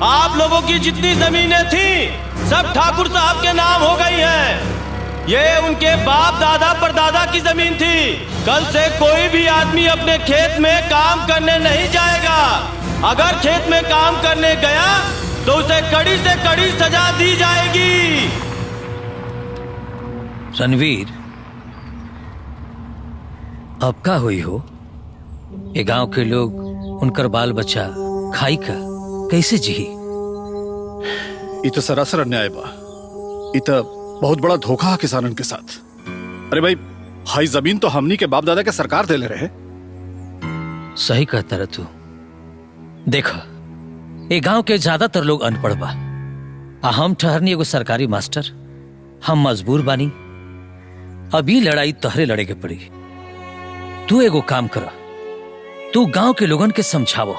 आप लोगों की जितनी जमीनें थी सब ठाकुर साहब के नाम हो गई हैं। ये उनके बाप दादा परदादा की जमीन थी। कल से कोई भी आदमी अपने खेत में काम करने नहीं जाएगा। अगर खेत में काम करने गया तो उसे कड़ी से कड़ी सजा दी जाएगी। रणवीर, अब का हुई हो? ये गांव के लोग उनकर बाल बच्चा खाई का कैसे जी? ये तो सरासर अन्याय बा। ये तो बहुत बड़ा धोखा है किसानन के साथ। अरे भाई, हाई जमीन तो हमनी के बाप दादा के सरकार दे ले रहे। सही कहता रह तू। देखा, ये गांव के ज्यादातर लोग अनपढ़ बा। हम ठहरनी एगो सरकारी मास्टर। हम मजबूर बानी। अभी लड़ाई तहरे लड़े के पड़ी। तू एगो काम करा, तू गांव के लोगन के समझावो।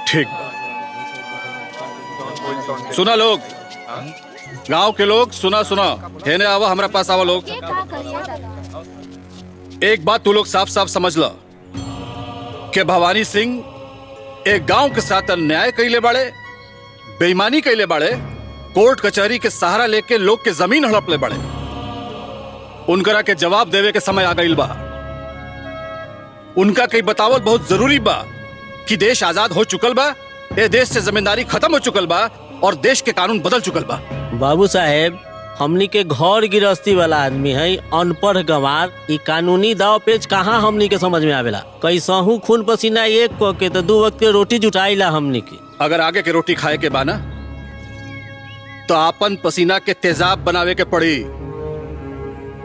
ठीक। सुना लोग, गांव के लोग, सुना सुना। हेने आवा, हमारे पास आवा लोग। एक बात तू लोग साफ साफ समझ लो कि भवानी सिंह एक गांव के साथ अन्याय कैले बाड़े, बेईमानी कैले बाड़े, कोर्ट कचहरी के सहारा लेके लोग के जमीन हड़पले बाड़े। उनकरा के जवाब देवे के समय आ गईल बा। उनका कई बतावल बहुत जरूरी बा कि देश आजाद हो चुकल बा, ये देश से जमींदारी खत्म हो चुकल बा और देश के कानून बदल चुकल बा। बाबू साहेब, हमनी के घर गृहस्थी वाला आदमी है, अनपढ़ गंवार। ई कानूनी दाव पेच कहाँ हमनी के समझ में आवेला। कैसहू खून पसीना एक को के तो 2 वक्त के रोटी जुटाईला हमनी के। अगर आगे के रोटी खाए के बाना तो आपन पसीना के तेजाब बनावे के पड़ी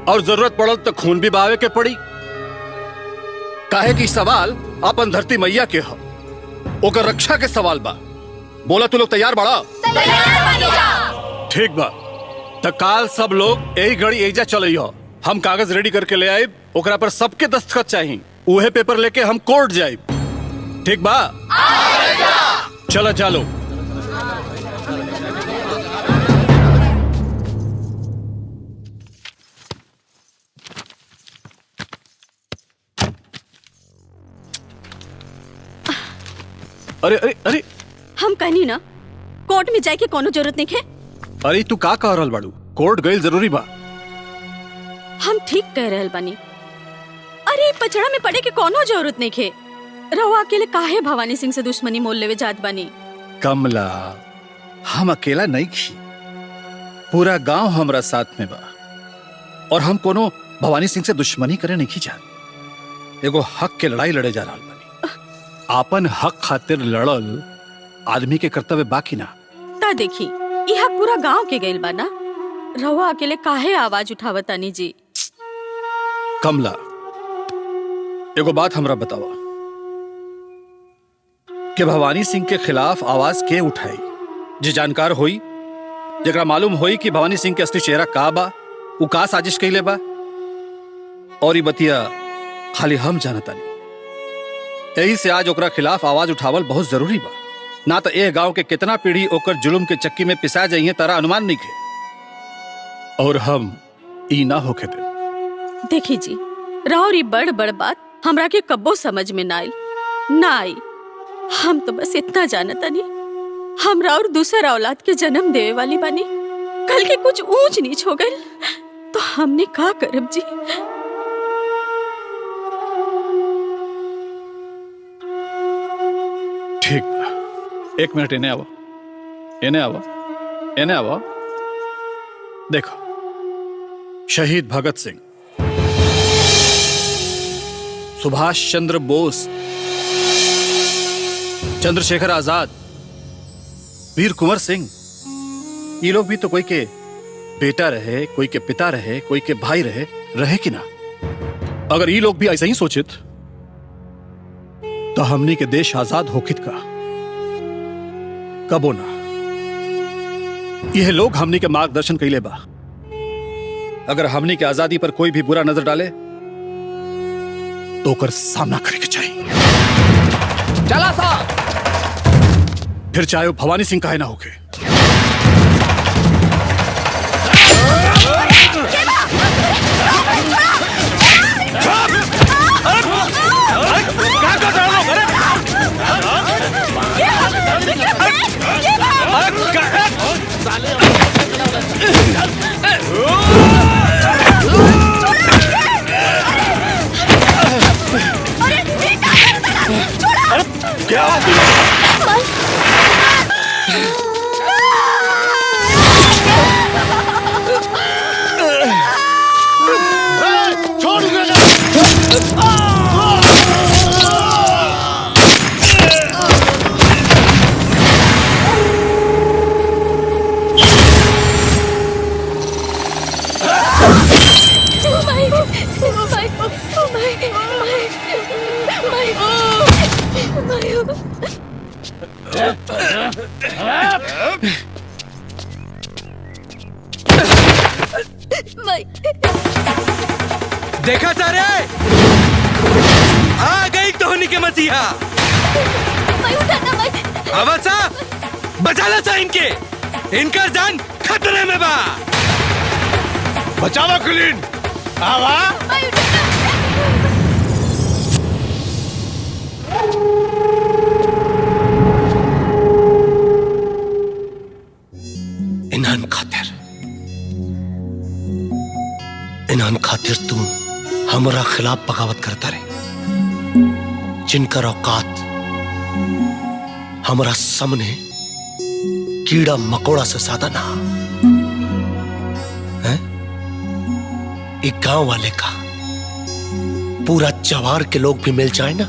और जरूरत पड़ल तो खून भी बहावे के पड़ी। काहे कि सवाल अपन धरती मैया के हो, ओकर रक्षा के सवाल बा। बोला तू लोग तैयार बाड़ा? ठीक बा। तो काल सब लोग यही घड़ी एजा चलियो। हम कागज रेडी करके ले आए, ओकरा पर सबके दस्तखत चाहिए। उहे पेपर लेके हम कोर्ट जाए। ठीक बा? चलो चलो। अरे अरे अरे, हम कहनी ना, कोर्ट में जाए के कोनो जरूरत नहीं है। अरे तू का कह रहल बाड़ू? कोर्ट गइल जरूरी बा। हम ठीक कह रहल बानी। अरे पचड़ा में पड़े के कोनो जरूरत नहीं है। रवा अकेले काहे भवानी सिंह से दुश्मनी मोल लेवे जात बानी? कमला, हम अकेला नहीं खी, पूरा गांव हमरा साथ में बा और हम कोनो भवानी सिंह से दुश्मनी करे नहीं खी जात। एगो हक के लड़ाई लड़े जा रहल बानी। आपन हक खातिर लड़ल आदमी के कर्तव्य बाकी ना। ता देखी, यह पूरा गांव के गइल बा ना। रवा अकेले काहे आवाज उठावतानी जी? कमला, एगो बात हमरा बतावा कि भवानी सिंह के खिलाफ आवाज के उठाई? जे जानकार होई, जगरा मालूम होई कि भवानी सिंह के असली चेहरा का बा, उ का साजिश कइले बा। और ये बतिया खाली हम जानतानी। यही से आज ओकरा खिलाफ आवाज उठावल बहुत जरूरी बा। ना तो ए गांव के कितना पीढ़ी ओकर जुल्म के चक्की में पिसा जाइए तारा अनुमान नहीं के। और हम ई ना होके दे। देखी जी, राउरी बड़ बड़ बात हमरा के कब्बो समझ में ना आई। हम तो बस इतना जानतानी, हमरा और दूसरा औलाद के जन्म देवे वाली बानी। कल के कुछ ऊंच नीच हो गए तो हमने का करब जी? ठीक बा, 1 मिनट इन्हें आवा, इन्हें आवा, इन्हें आवा। देखो, शहीद भगत सिंह, सुभाष चंद्र बोस, चंद्रशेखर आजाद, वीर कुंवर सिंह, ये लोग भी तो कोई के बेटा रहे, कोई के पिता रहे, कोई के भाई रहे कि ना? अगर ये लोग भी ऐसा ही सोचित तो हमनी के देश आजाद होकित का कबो ना। यह लोग हमनी के मार्गदर्शन कैले बा। अगर हमनी के आजादी पर कोई भी बुरा नजर डाले तो ओकर सामना करे के चाहिए। चला सा, फिर चाहे वो भवानी सिंह काहे ना होके। क्या कर रहे हो? देखा सारे आ गई धोनी के मसीहा। अवसा बचाना सा इनके, इनका जान खतरे में बा। बचावा कुलीन आवा। इन्हान खातिर तू हमारा खिलाफ बगावत करता रहे, जिनकर औकात हमारा सामने कीड़ा मकोड़ा से ज्यादा ना है। एक गांव वाले का पूरा जवार के लोग भी मिल जाए ना,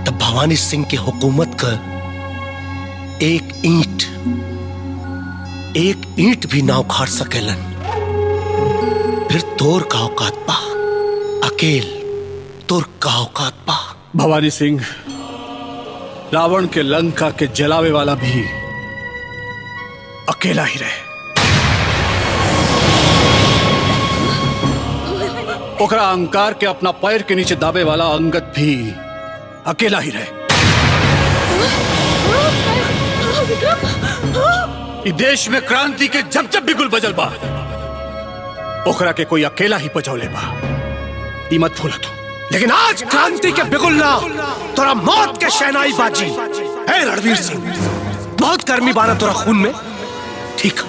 तब भवानी सिंह की हुकूमत का एक ईंट भी ना उखाड़ सकेलन। फिर तोर का औकात पा, अकेल तोर का औकात पा। भवानी सिंह, रावण के लंका के जलावे वाला भी अकेला ही रहे। ओकरा अहंकार के अपना पैर के नीचे दाबे वाला अंगद भी अकेला ही रहे। इस देश में क्रांति के जब जब भी गुल बजल बा, ओकरा के कोई अकेला ही बजौले बा। ई मत भूला तू। लेकिन आज क्रांति के बिगुलना तोरा मौत के शहनाई बाजी। है रणवीर सिंह, बहुत गर्मी बाना तोरा खून में। ठीक,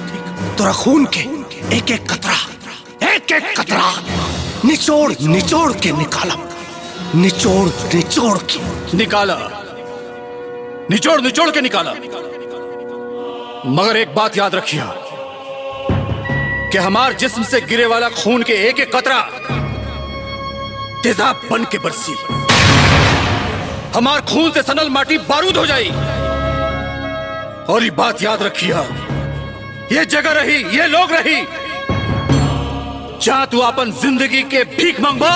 तोरा खून के एक एक कतरा निचोड़ निचोड़ के निकाला, निचोड़ निचोड़ के निकाला, निचोड़ निचोड़ के निकाला। मगर एक बात याद रखिए कि हमार जिस्म से गिरे वाला खून के एक एक कतरा तेजाब बन के बरसी, हमार खून से सनल माटी बारूद हो जाई। और ये बात याद रखिए, ये जगह रही, ये लोग रही, जहां तू अपन जिंदगी के भीख मांगबा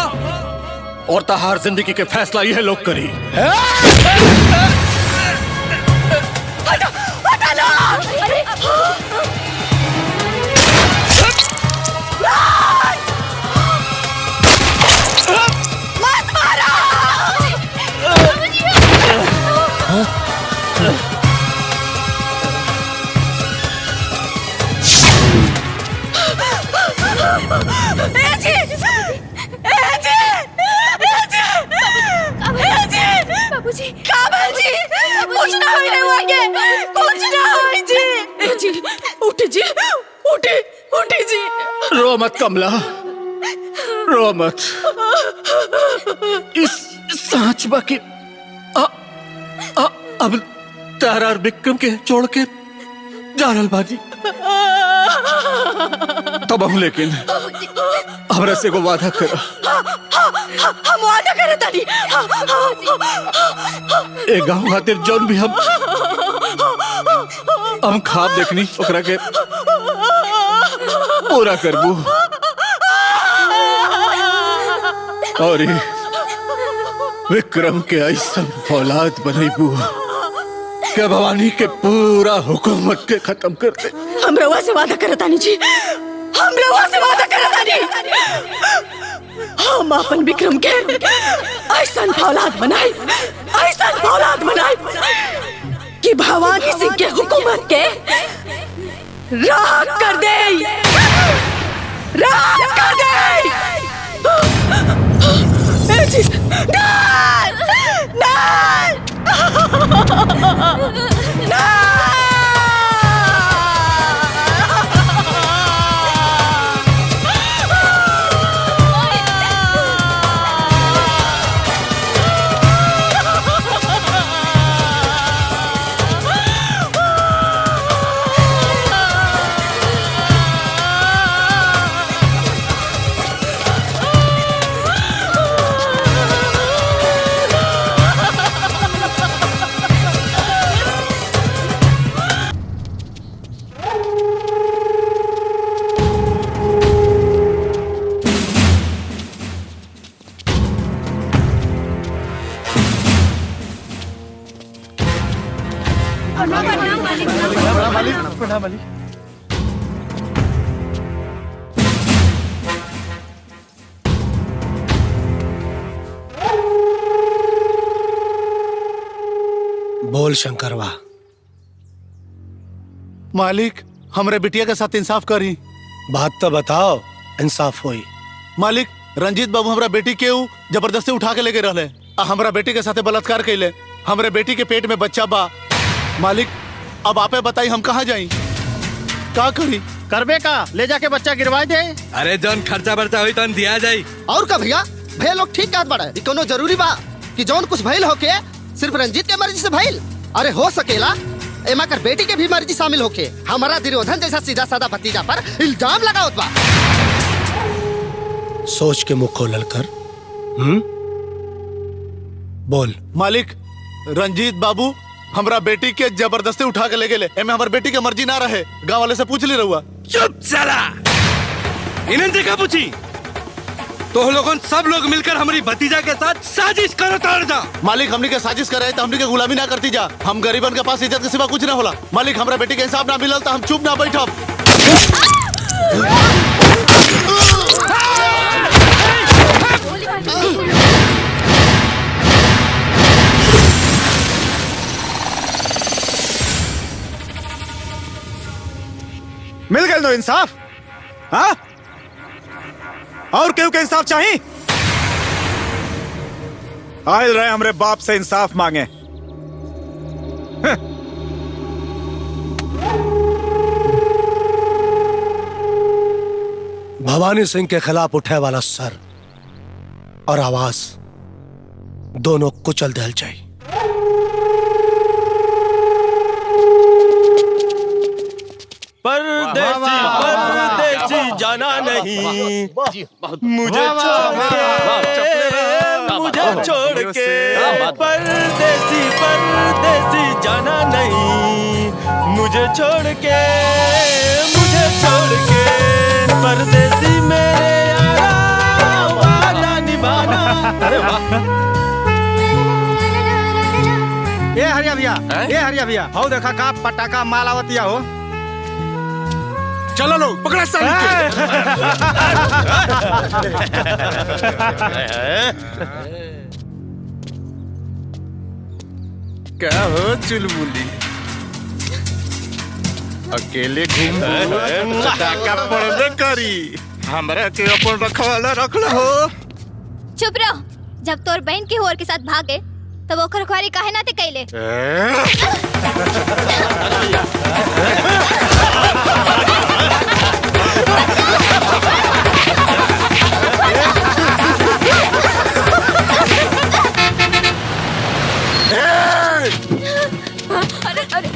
और तहार जिंदगी के फैसला यह लोग करी। रो मत कमला, रो मत। इस सांच बाकी अब तारा और विक्रम के छोड़ के जानल बाजी। तब हम लेकिन हमरा से को वादा करा। हम वादा करे तानी। ए गांव खातिर जौन भी हम खाब देखनी ओकरा के पूरा करबू। और विक्रम के ऐसा औलाद बनैबू के भवानी के पूरा हुकूमत के खत्म कर दे। हम रवा से वादा करे तानी जी, हम रवा से वादा करे तानी। हम अपन विक्रम के ऐसा औलाद बनाए, ऐसा औलाद बनाए कि भवानी सिंह के हुकूमत के राख कर दे, राख कर दे। नहीं, नहीं। बोल शंकरवा। मालिक हमरे बिटिया के साथ इंसाफ करी। बात तो बताओ, इंसाफ होई। मालिक रंजीत बाबू हमरा बेटी के जबरदस्ती उठा के लेके रहले, हमरा बेटी के साथे बलात्कार कैले। हमरे बेटी के पेट में बच्चा बा। मालिक अब आपे बताई हम कहाँ जाई, का करी? करबे का ले जाके बच्चा गिरवा दे। अरे जौन खर्चा बर्चा हुई तन दिया जाई। और का भैया भैया लोग ठीक कहत बड़ा ई कोनो जरूरी बा कि जौन कुछ भइल होके सिर्फ रंजीत के मर्जी से भइल? अरे हो सकेला एमा कर बेटी के भी मर्जी शामिल होके हमारा दुर्योधन जैसा सीधा साधा भतीजा पर इल्जाम लगावत बा। सोच के मुख खोलल कर। बोल। मालिक रंजीत बाबू हमरा बेटी के जबरदस्ती उठा के ले गेले। एमे हमर बेटी के मर्जी ना रहे, गांव वाले से पूछ ली रहुआ। चुप साला, इन्हें देखा पूछी तो लोगों सब लोग मिलकर हमारी भतीजा के साथ साजिश करो तोड़ जा। मालिक हमनी के साजिश करे तो हमनी के गुलामी ना करती जा। हम गरीबन के पास इज्जत के सिवा कुछ ना होला। मालिक हमरा बेटी के हिसाब ना मिलल तो हम चुप ना बैठब। मिल गए नो इंसाफ? हाँ? और क्यों के इंसाफ चाहिए? आयल रहे हमरे बाप से इंसाफ मांगे। भवानी सिंह के खिलाफ उठे वाला सर और आवाज दोनों कुचल दिल चाहिए। परदेसी परदेसी जाना नहीं, मुझे छोड़ के परदेसी परदेसी जाना नहीं, मुझे छोड़ के परदेसी मेरे यारा वादा निभाना। अरे वाह। ए हरिया भैया हो देखा का पटाखा मालावतिया हो। चलो लोग पकड़ा साली क्या हो चुलबुली, अकेले घूम पटाखा पड़बे करी, हमरा के अपन रखवाला रखल हो। चुप रहो, जब तोर बहन की होर के साथ भागे तब ओकर रखवाली काहे ना ते कैले?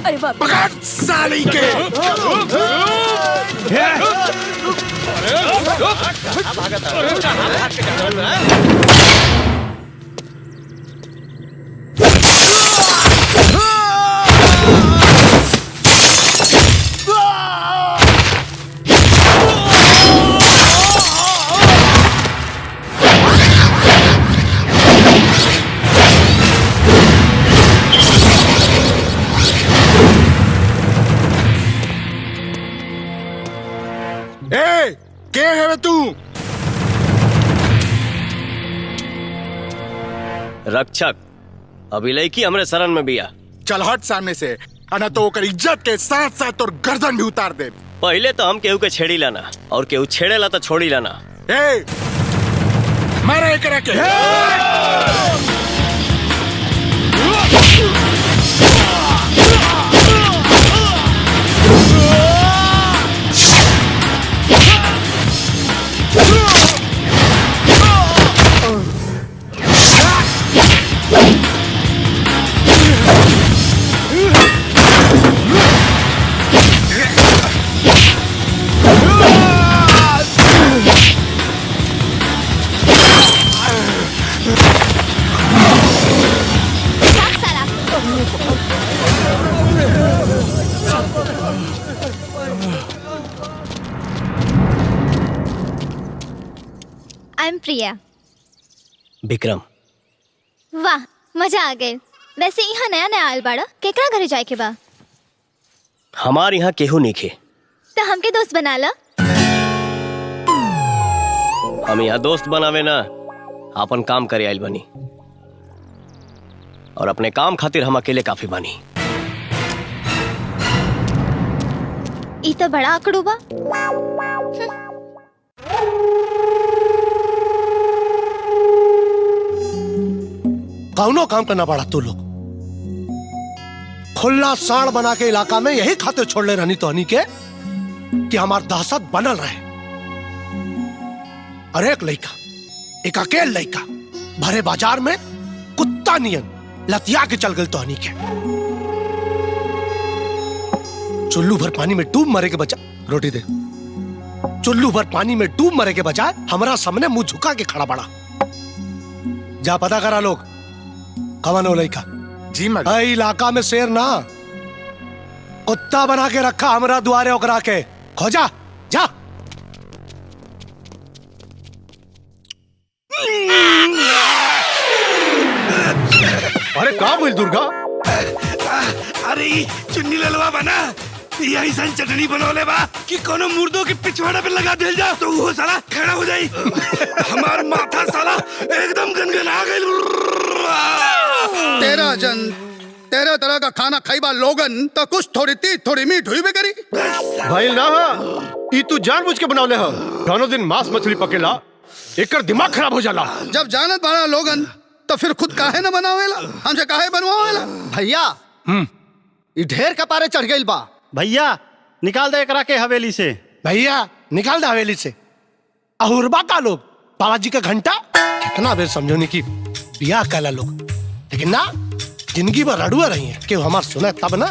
अरे बाप पकड़ साली के। के है तू? रक्षक अभी लड़की हमरे शरण में बिया। चल हट सामने से, अना तो ओकर इज्जत के साथ साथ और गर्दन भी उतार दे। पहले तो हम केहू के छेड़ी लाना और केहू छेड़ेला तो छोड़ी लाना। ए मारा एकरा के। I am Priya. विक्रम। वाह मजा आ गए। वैसे यहाँ नया नया आयल बाड़ा, केकरा घरे जाए के बा? हमारे यहाँ केहू नहीं खे। तो हमके दोस्त बना ला। हम यहाँ दोस्त बनावे ना, अपन काम करे आइल बनी, और अपने काम खातिर हम अकेले काफी बनी। ई तो बड़ा आकड़ू बा। कौनो काम करना पड़ा तू लोग। खुला साड़ बना के इलाका में यही खातिर छोड़ ले रहनी तो हनी के कि हमार दहशत बनल रहे। और एक लड़का, एक अकेल लड़का भरे बाजार में कुत्ता नियन लतिया के चल गए तो हनी के। चुल्लू भर पानी में डूब मरे के बजाय रोटी दे। चुल्लू भर पानी में डूब मरे के बजाय हमारा सामने मुंह झुका के खड़ा पड़ा। जा पता करा लोग कवन हो लड़का। जी मैडम। इलाका में शेर ना कुत्ता बना के रखा हमरा द्वारे ओकरा के खोजा जा। अरे का बोल दुर्गा? अरे चुन्नी ललवा बना यही सन चटनी बनौले बा कि कोनो मुर्दों के पिछवाड़ा पे लगा दिल जा तो वो साला खड़ा हो जाई। हमार माथा साला एकदम गनगना गइल। तेरह तरह का खाना खाईबा लोगन तो कुछ थोड़ी तीत थोड़ी मीठ हुई भी करी। भाई ना ई तू जानबूझ के बनावले ह। दोनों दिन मांस मछली पकेला एकर दिमाग खराब हो जाला। जब जानत बड़ा लोगन तो फिर खुद काहे न बनावेला, हमसे काहे बनवावेला। भैया ये ढेर कपारे चढ़ गइल बा। भैया निकाल दे एकरा के हवेली से। भैया निकाल दे हवेली से। अहुरबा का लोग बाबा जी का घंटा कितना बेर समझोनी की बियाह काला लोग, लेकिन ना जिंदगी भर रड़ुआ रही है कि हमार सुने तब ना।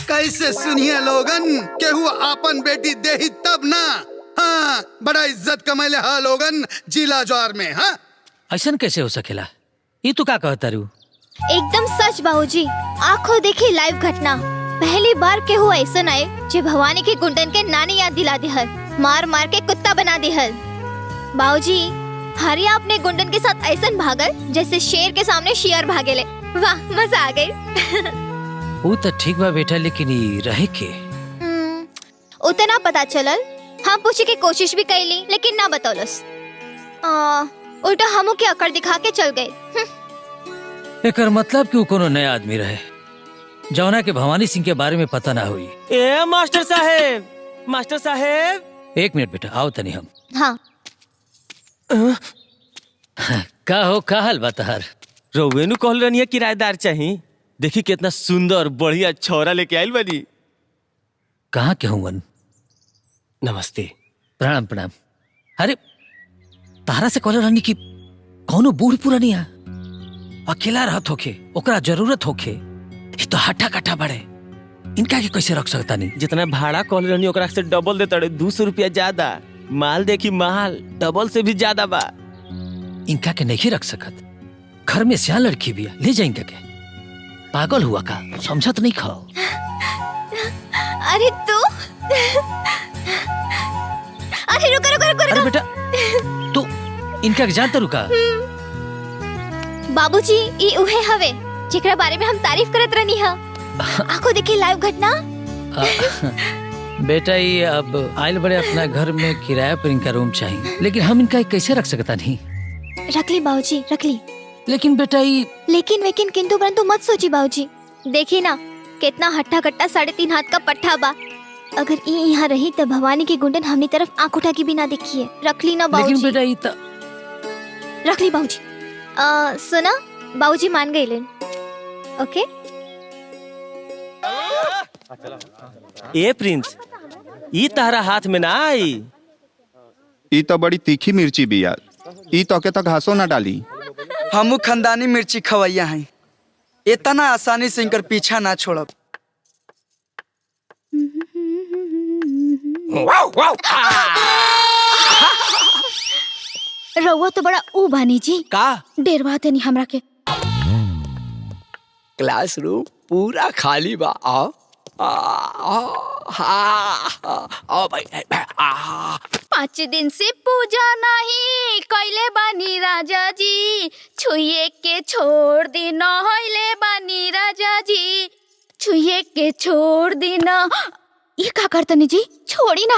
कैसे सुनिए लोगन, केहू आपन बेटी देही तब ना। हाँ, बड़ा इज्जत कमैले हा लोगन जिला ज्वार में। हाँ ऐसा कैसे हो सकेला? ये तू का कहता रू? एकदम सच बाबूजी, आंखों देखी लाइव घटना। पहली बार के हुआ ऐसा आए जो भवानी के गुंडन के नानी याद दिला दिहल, मार मार के कुत्ता बना दिहल। बाबूजी हरिया अपने गुंडन के साथ ऐसा भागल जैसे शेर के सामने शेर भागेले। वाह मजा आ गई। वो तो ठीक बा बेटा, लेकिन ये रहे के उतना पता चलल। हम पूछे की कोशिश भी कैली लेकिन ना बतौलस। उल्टा हमू के अकड़ दिखा के चल गए। एकर मतलब कि वो कोनो नया आदमी रहे जौना के भवानी सिंह के बारे में पता ना हुई। ए मास्टर साहेब, मास्टर साहेब। एक मिनट बेटा, आओ तनी हम। हाँ का हो, का हाल बताहर? रोवेनु कहल रनिया किराएदार चाहिए। देखी कितना सुंदर बढ़िया छौरा लेके आइल बनी। कहाँ के हुवन? नमस्ते। प्रणाम प्रणाम। अरे तारा से कहल रहनी कि कौनो बूढ़ पुरानिया अकेला रहत होखे, ओकरा जरूरत होखे। ये तो हट्टा कट्टा बड़े, इनका के कैसे रख सकता नहीं? जितना भाड़ा कहल रहनी ओकरा से डबल दे तड़े, 200 रुपया ज्यादा। माल देखी माल डबल से भी ज्यादा बा। इनका के नहीं रख सकत। घर में सियान लड़की भी है, ले जाएंगे के। पागल हुआ का, समझत नहीं खाओ। अरे तू अरे रुका रुका रुका। अरे बेटा तू इनका जानता रुका। बाबूजी ई उहे हवे जेकरा बारे में हम तारीफ करत रहनी हा। आंखों देखी लाइव घटना। बेटा ये अब आयल बड़े अपना घर में किराया पर इनका रूम चाहिए, लेकिन हम इनका कैसे रख सकता नहीं? रख ली बाबूजी रख ली। लेकिन बेटा ये लेकिन किंतु परंतु मत सोची बाबूजी। देखी ना कितना हट्टा कट्टा 3.5 हाथ का पट्टा बा। अगर ये यहाँ रही तो भवानी की गुंडन हमनी तरफ आंख उठा के भी ना देखिए। रख ली ना बाबूजी। लेकिन बेटा ये रख ली बाबूजी। सुना बाबूजी मान गए लेन। ओके। ए प्रिंस, ई तारा हाथ में ना आई। ई तो बड़ी तीखी मिर्ची बिया, ई तो के तो घासो ना डाली। हमू खानदानी मिर्ची खवैया हैं, इतना आसानी से इनकर पीछा ना छोड़ब। रउआ तो बड़ा ऊ बानी जी का डेरवा देनी हमरा के। क्लासरूम पूरा खाली बा। आओ आओ भाई। 5 दिन से पूजा नहीं कैले बानी राजा जी, छुए के छोड़ दी न होइले बानी राजा जी, छुए के छोड़ दी न। ये का करतनी जी? छोड़ी ना,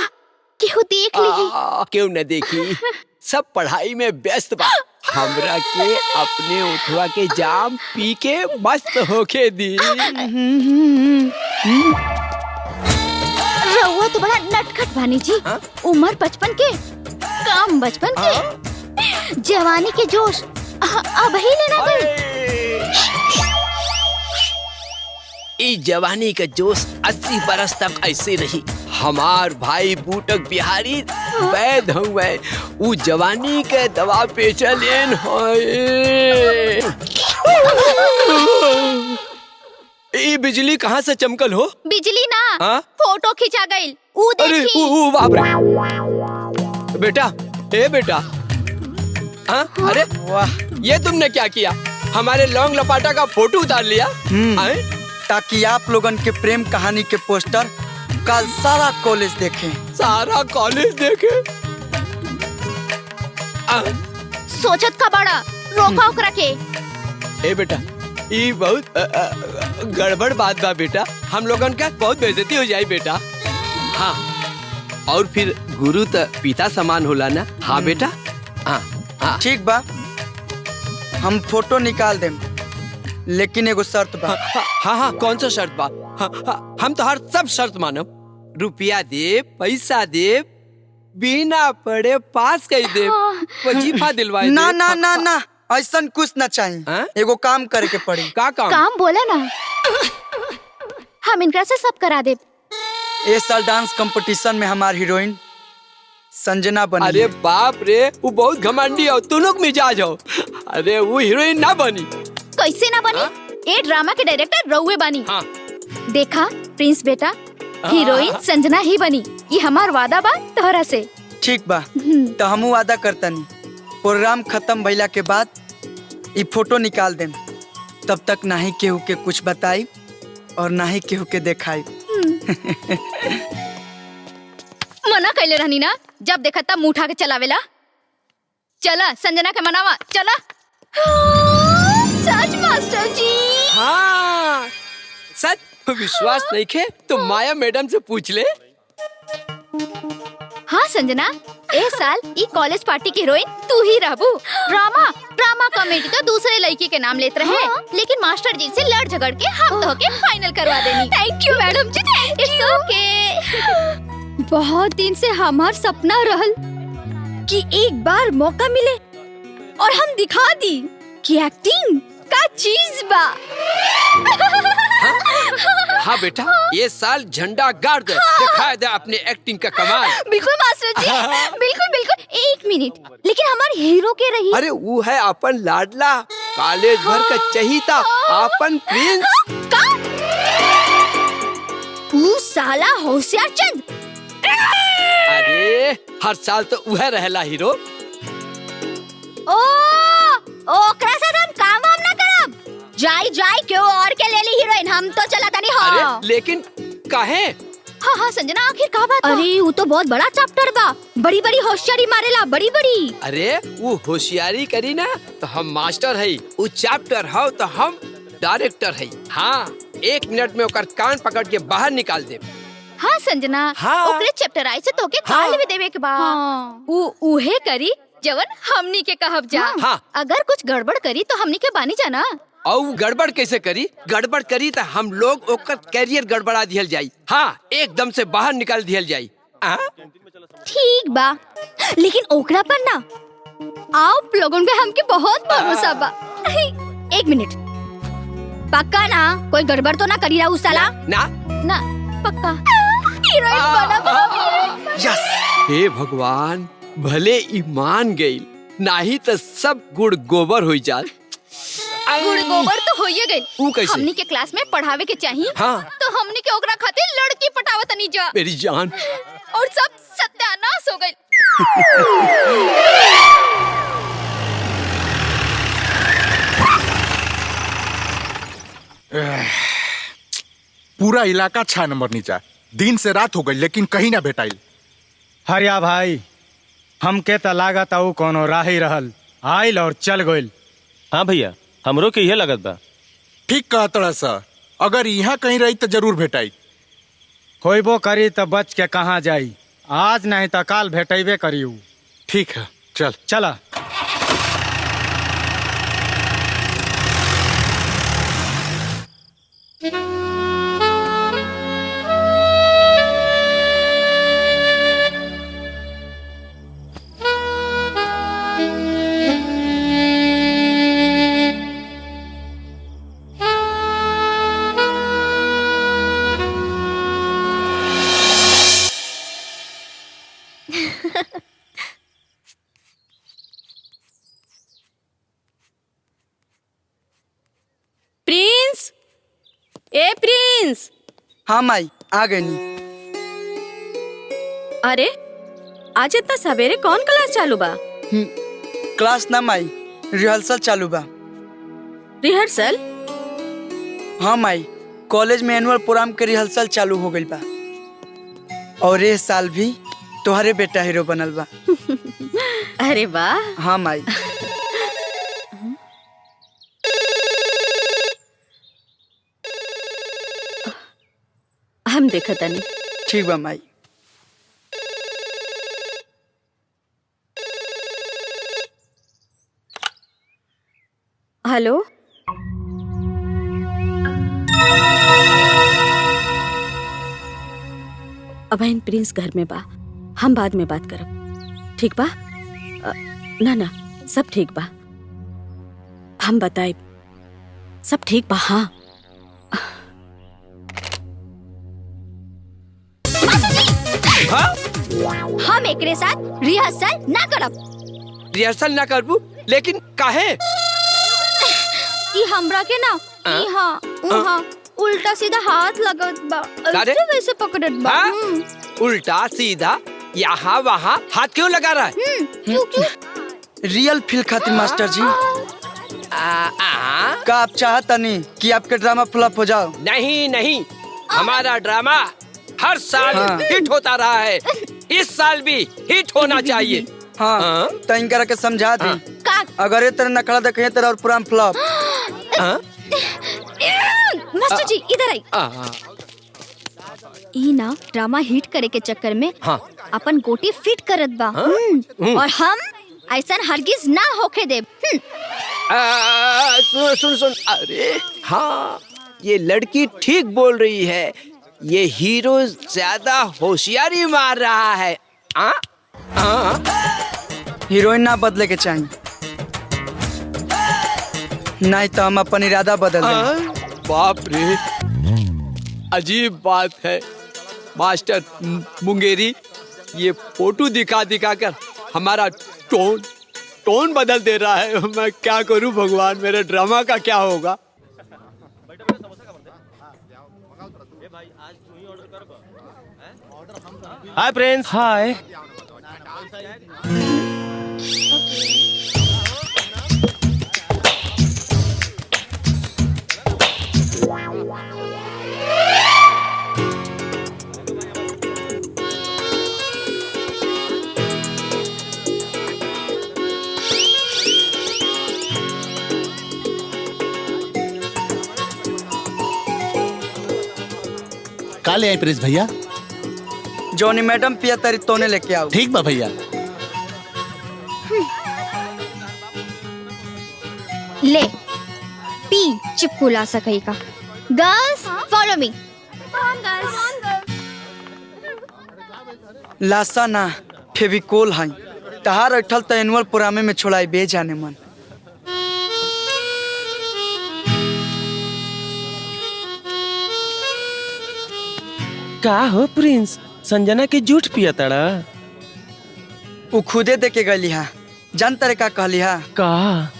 केहू देख ली। क्यों न देखी, सब पढ़ाई में व्यस्त बा। हमरा के अपने उठवा के जाम पी के मस्त होके दी। रउआ तो बड़ा नटखट बानी जी। उम्र 55 के, काम बचपन के, जवानी के जोश अब ही लेना गई। ई जवानी का जोश 80 बरस तक ऐसे रही। हमार भाई बूटक बिहारी वैद हुए, ऊ जवानी के दवा पे चलेन है। ई बिजली कहाँ से चमकल हो? बिजली ना, फोटो खिंचा गई। अरे बाप रे। बेटा, ए बेटा, अरे वाह, ये तुमने क्या किया? हमारे लौंग लपाटा का फोटो उतार लिया। ताकि आप लोगन के प्रेम कहानी के पोस्टर कल सारा कॉलेज देखे। सारा कॉलेज देखे? सोचत का बड़ा, रोका ओकरा के। ए बेटा, ये बहुत गड़बड़ बात बा बेटा। हम लोगन का बहुत बेइज्जती हो जाए बेटा। हाँ, और फिर गुरु तो पिता समान होला ना। हाँ बेटा। हाँ ठीक बा, हम फोटो निकाल देम, लेकिन एगो शर्त बा। हाँ, कौन सा शर्त बा? हम तो हर सब शर्त मानब। रुपया दे, पैसा दे, बिना पढ़े पास कर दे, वजीफा दिलवाए। ना ना ना ना, ऐसा कुछ ना चाहिए। एगो काम करे के पड़ी। का काम? काम बोला ना, हम इनकरा से सब करा दे। इस साल डांस कंपटीशन में हमारी हीरोइन संजना बनी। अरे बाप रे, वो बहुत घमंडी हो, तू लोग मिजाज हो। अरे वो हीरोइन ना बनी। कैसे ना बनी? ये ड्रामा के डायरेक्टर रउए बनी। देखा प्रिंस बेटा, हीरोइन संजना ही बनी। ये हमार वादा बा तोहरा से। ठीक बा, तो हमू वादा करतनी, प्रोग्राम खत्म भइला के बाद ये फोटो निकाल देम। तब तक ना ही केहू के कुछ बताई और ना ही केहू के देखाई। मना कैले रहनी ना, जब देखा तब मुंह उठा के चलावेला। चला संजना के मनावा, चला। सच मास्टर जी? हाँ सच। विश्वास नहीं खे तो माया मैडम से पूछ ले। हाँ संजना, ए साल ई कॉलेज पार्टी की हीरोइन तू ही रहबू। ड्रामा कमेटी तो दूसरे लड़की के नाम लेते रहे, लेकिन मास्टर जी से लड़ झगड़ के हम तो के फाइनल करवा देनी। थैंक यू मैडम जी, थैंक यू। ओके। बहुत दिन से हमार सपना रहल कि एक बार मौका मिले और हम दिखा दी कि एक्टिंग का चीज बा। हाँ बेटा, ये साल झंडा गाड़ दे, दिखा दे अपने एक्टिंग का कमाल। बिल्कुल मास्टर जी, बिल्कुल बिल्कुल। एक मिनट, लेकिन हमारे हीरो के रही। अरे वो है अपन लाडला, कॉलेज भर का चहीता, अपन प्रिंस। का? तू साला होशियार चंद। अरे हर साल तो वह रहला हीरो। ओकरा से हम काम वाम ना करब। जाई क्यों और के ले ली हीरोइन, हम तो चला तनी। हाँ अरे लेकिन काहे? हाँ संजना, आखिर का बात? अरे वो तो बहुत बड़ा चैप्टर बा, बड़ी बड़ी होशियारी मारेला, बड़ी बड़ी। अरे वो होशियारी करी ना तो हम मास्टर है, वो चैप्टर हो तो हम डायरेक्टर है। हाँ, 1 मिनट में ओकर कान पकड़ के बाहर निकाल दे। हाँ संजना, ओकरे चैप्टर आई से तोके काल भी देवे के बा। उहे करी जवन हमनी के कहब जा। अगर कुछ गड़बड़ करी तो हमनी के बानी जाना। और गड़बड़ कैसे करी? गड़बड़ करी तो हम लोग ओकर कैरियर गड़बड़ा दियल जाई। हाँ, एकदम से बाहर निकाल दियल जाई। ठीक बा, लेकिन ओकरा पर ना आप लोगों पे हमके बहुत भरोसा बा। 1 मिनट, पक्का ना कोई गड़बड़ तो ना करी रहा उस साला? ना पक्का हीरोइन बना। यस। हे भगवान, भले ईमान गई, नहीं तो सब गुड़ गोबर हो जाए। गुड़ गोबर तो होइए गई। ऊ कैसे? हमनी के क्लास में पढ़ावे के चाहिए। हाँ। तो हमनी के ओकरा खातिर लड़की पटावत नहीं जा। मेरी जान। और सब सत्यानाश हो गई। पूरा इलाका 6 नंबर नीचा। दिन से रात हो गई लेकिन कहीं ना भेटाइल। हरिया भाई, हमके त लागत आऊ कोनो राही रहल, आइल और चल गइल। हाँ भैया, हमरो के यह लगत बा। ठीक कहतड़ा सा, अगर यहाँ कहीं रही तो जरूर भेटाई। होइबो करी तो बच के कहाँ जाई। आज नहीं तो काल भेटेबे करियू। ठीक है, चल चला। प्रिंस, ए प्रिंस। हाँ माई आ गई। अरे आज इतना सवेरे कौन क्लास चालू बा? क्लास ना माई, रिहर्सल चालू बा। रिहर्सल? हाँ माई, कॉलेज में एनुअल प्रोग्राम के रिहर्सल चालू हो गई बा और इस साल भी तुम्हारे बेटा हीरो बनल बा। अरे वाह। हाँ माई। हम देखा तनी। ठीक बा माई। हेलो, अबहिन प्रिंस घर में बा, हम बाद में बात करब। ठीक बा? ना ना, सब ठीक बा, हम बताए सब ठीक बा। हाँ हम एकरे साथ रिहर्सल ना करब। रिहर्सल ना करबू, लेकिन काहे? ई हमरा के ना इहाँ उहाँ उल्टा सीधा हाथ लगत बा, अरे? ऐसे वैसे पकड़त बा। उल्टा सीधा यहाँ वहाँ हाथ क्यों लगा रहा है? क्योंकि रियल फील खातिर मास्टर जी। का आप चाहता नहीं कि आपके ड्रामा फ्लॉप हो जाओ? नहीं नहीं, हमारा ड्रामा हर साल हिट होता रहा है, इस साल भी हिट होना चाहिए। हाँ, तो इनकरा के समझा दी। अगर ये तरह नखड़ा देखे तेरा और प्रोग्राम फ्लॉप। मास्टर जी इधर आई। ई ना ड्रामा हिट करे के चक्कर में अपन गोटी फिट करत बा। और हम ऐसा हरगिज ना होके दे। सुन सुन सुन, अरे हाँ, ये लड़की ठीक बोल रही है, ये हीरो ज्यादा होशियारी मार रहा है। हीरोइन ना बदले के चाहिए, नहीं तो हम अपन इरादा बदल देंगे। बाप रे, अजीब बात है मास्टर मुंगेरी, ये फोटो दिखा दिखा कर हमारा टोन बदल दे रहा है। मैं क्या करूं भगवान, मेरे ड्रामा का क्या होगा? Hi Prince. हाय। का ले आई प्रिंस भैया? जॉनी मैडम पिया तरी तोने लेके आओ। ठीक बा भैया। ले पी चिपकुला सकई का। Girls follow me. लासा ना फेविकोल है, तहार अठल तो एनुअल प्रोग्राम में छोड़ाई बे जाने मन। का हो प्रिंस, संजना के जूठ पिया तड़ा? वो खुदे दे के गली हा। जान तरे का कहली हा? का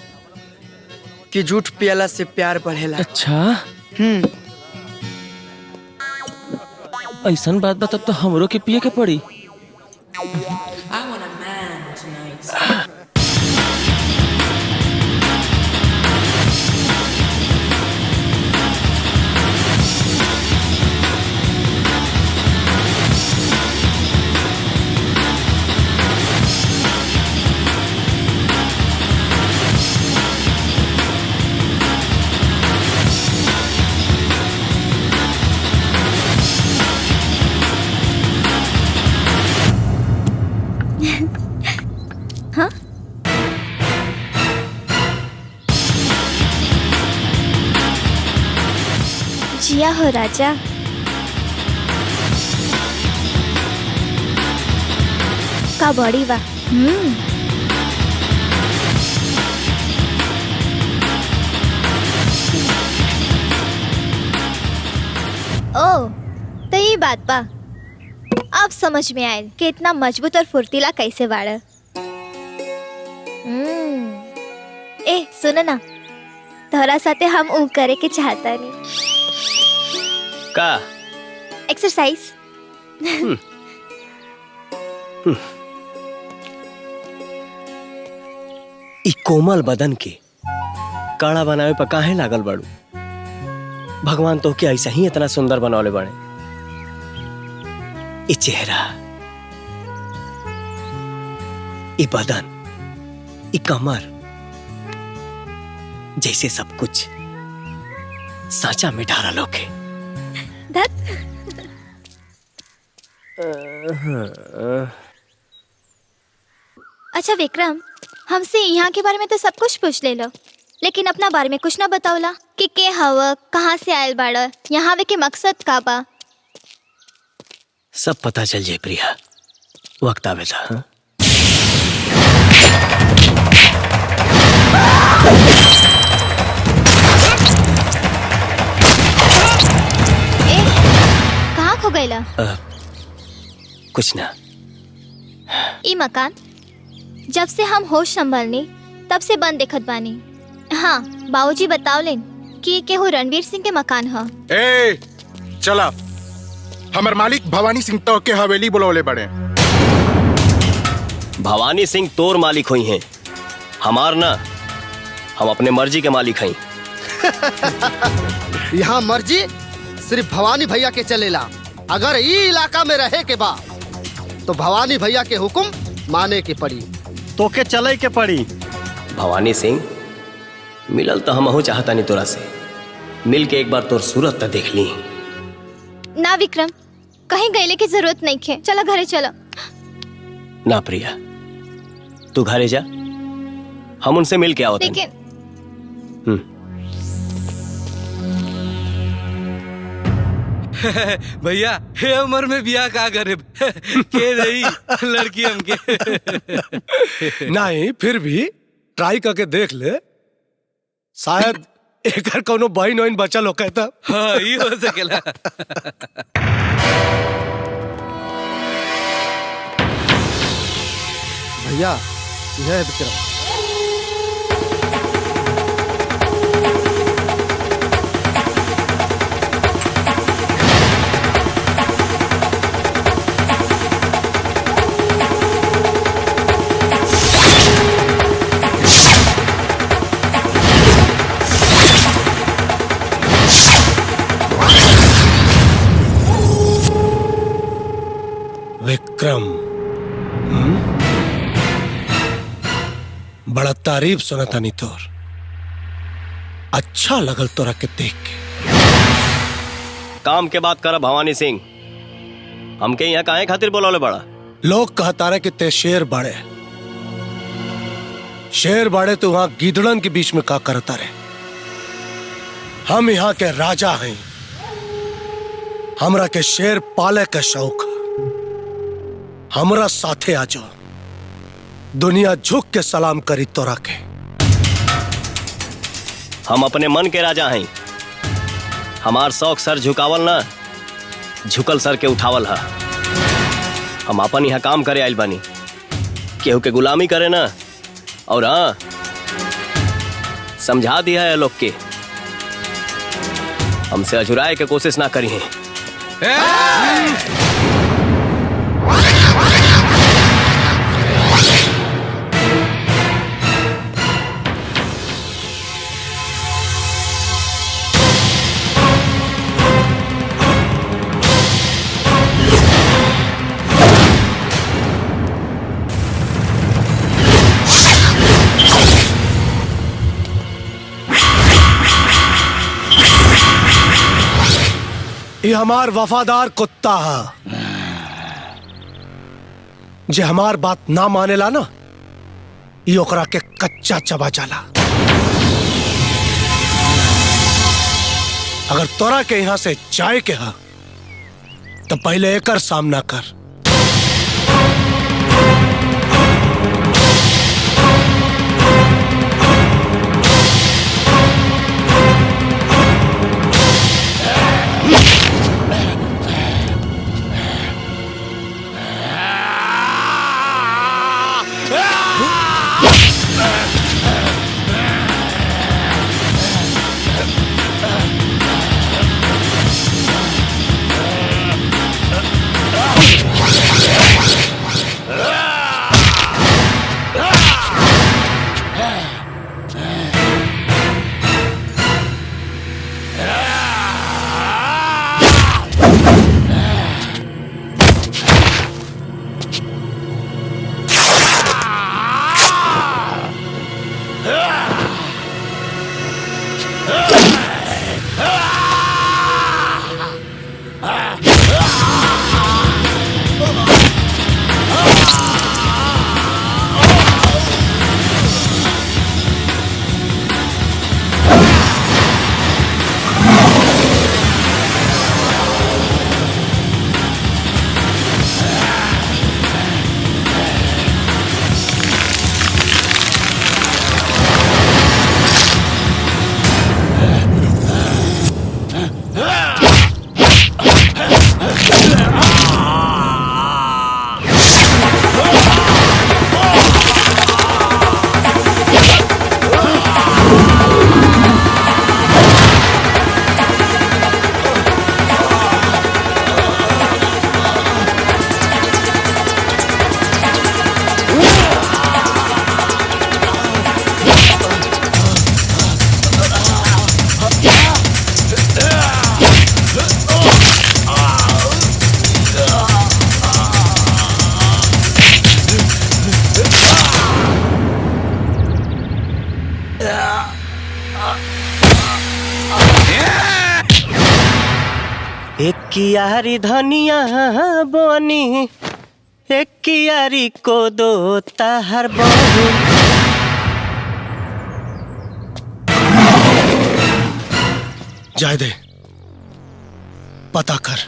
कि जूठ पियला से प्यार बढ़ेला। अच्छा, ऐसन बात बा, तब तो हमरो के पिए के पड़ी। जिया हो राजा। का बॉडी बा। ओ तो ये बात बा, अब समझ में आयल कि इतना मजबूत और फुर्तीला कैसे बाड़। ए सुन ना, तोहरा साथे हम ऊ करे के चाहता नहीं। का एक्सरसाइज। ई कोमल बदन के काड़ा बनावे पर काहे लागल बाड़ू? भगवान तो के ऐसा ही इतना सुंदर बनौले बड़े। ई चेहरा, ई बदन, ई कमर, जैसे सब कुछ साचा में ढारा लोके। अच्छा विक्रम, हमसे यहाँ के बारे में तो सब कुछ पूछ ले लो, लेकिन अपना बारे में कुछ ना बताओला कि के हवा, कहाँ से आयल बाड़, यहाँ आवे के मकसद का बा। सब पता चल जाए प्रिया, वक्त आवेला। हाँ? कहाँ खो गईला? कुछ ना। ई मकान जब से हम होश संभलनी तब से बंद देखत बानी। हाँ, बाबूजी बतावलेन कि केहू रणवीर सिंह के मकान ह। ए चला, हमर मालिक भवानी सिंह तो के हवेली बुलौले बड़े। भवानी सिंह तोर मालिक हुई हैं, हमार ना। हम अपने मर्जी के मालिक हैं। यहाँ मर्जी सिर्फ भवानी भैया के चलेला। अगर ई इलाका में रहे के बा तो भवानी भैया के हुक्म माने के पड़ी। तो के चले के पड़ी। भवानी सिंह, मिलल तो हमहू चाहता नहीं तोरा से। मिल के एक बार तोर सूरत तो देख ली। ना विक्रम, कहीं गईले की जरूरत नहीं है, चला घरे चला। ना प्रिया, तू घरे जा, हम उनसे मिल के आओ। लेकिन भैया हे उम्र में बियाह का करे के रही लड़की हमके। नहीं, फिर भी ट्राई करके देख ले, शायद एकर कोनो बहन वहन बचल हो कहता। हाँ, ये हो सकेला। भैया यह है विक्रम। विक्रम, बड़ा तारीफ सुना था नी तोर। अच्छा लगल तोरा के देख के। काम के बात कर भवानी सिंह, हमके यहाँ काहे खातिर बोलौले बड़ा? लोग कहता रहे कि ते शेर बाड़े। शेर बाड़े तो वहां गीदड़न के बीच में का करता रहे। हम यहाँ के राजा हैं, हमरा के शेर पाले का शौक। हमरा साथे आ जाओ, दुनिया झुक के सलाम करी तोरा के। हम अपने मन के राजा हैं। हमार शौक सर झुकावल ना, झुकल सर के उठावल है। हम अपन यहाँ काम करे आइल बानी, केहू के गुलामी करे ना। और हाँ, समझा दिया है लोग के, हमसे अजुराए के कोशिश ना करी है। ये हमार वफादार कुत्ता है। जे हमार बात ना मानेला ना, ये ओकरा के कच्चा चबा जाला। अगर तोरा के यहाँ से जाए के हा तो पहले एकर सामना कर। एक कियारी धनिया बनी, एक कियारी को दो ताहर बहू। जाए दे, पता कर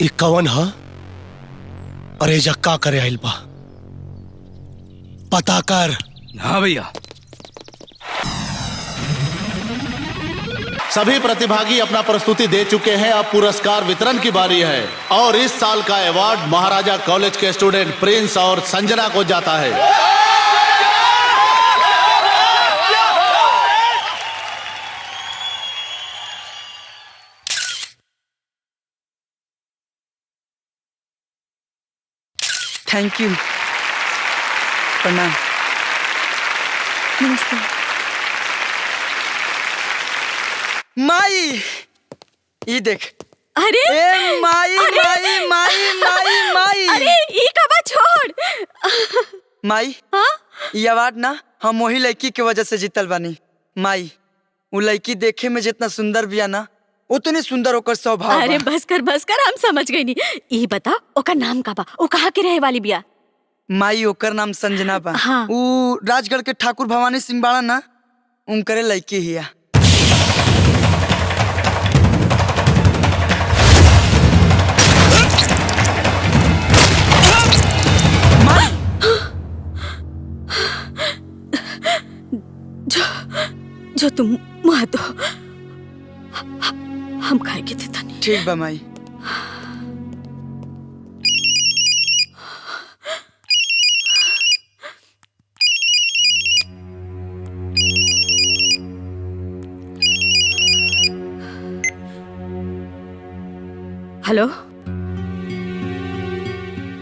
ई कवन हा और एजा का करे आइल बा, पता कर। हाँ भैया। सभी प्रतिभागी अपना प्रस्तुति दे चुके हैं, अब पुरस्कार वितरण की बारी है और इस साल का अवार्ड महाराजा कॉलेज के स्टूडेंट प्रिंस और संजना को जाता है। Thank you. प्रणाम। नमस्ते। माई, ये देख। अरे ए माई, अरे, माई माई माई माई। अरे ई कबा छोड़। माई, ये अवार्ड ना हम वही लड़की के वजह से जीतल बानी। माई, वो लड़की देखे में जितना सुंदर बिया ना उतनी सुंदर ओकर स्वभाव। अरे बस कर हम समझ गई नी। ई बता ओकर नाम का बा, ओ कहाँ के रहे वाली बिया? माई, ओकर नाम संजना बा। हाँ। वो राजगढ़ के ठाकुर भवानी सिंह बाड़ा ना, उनकरे लड़की हिया। जो तुम मुँह दो, हम खाए के थे तनी। ठीक बा माई। हेलो।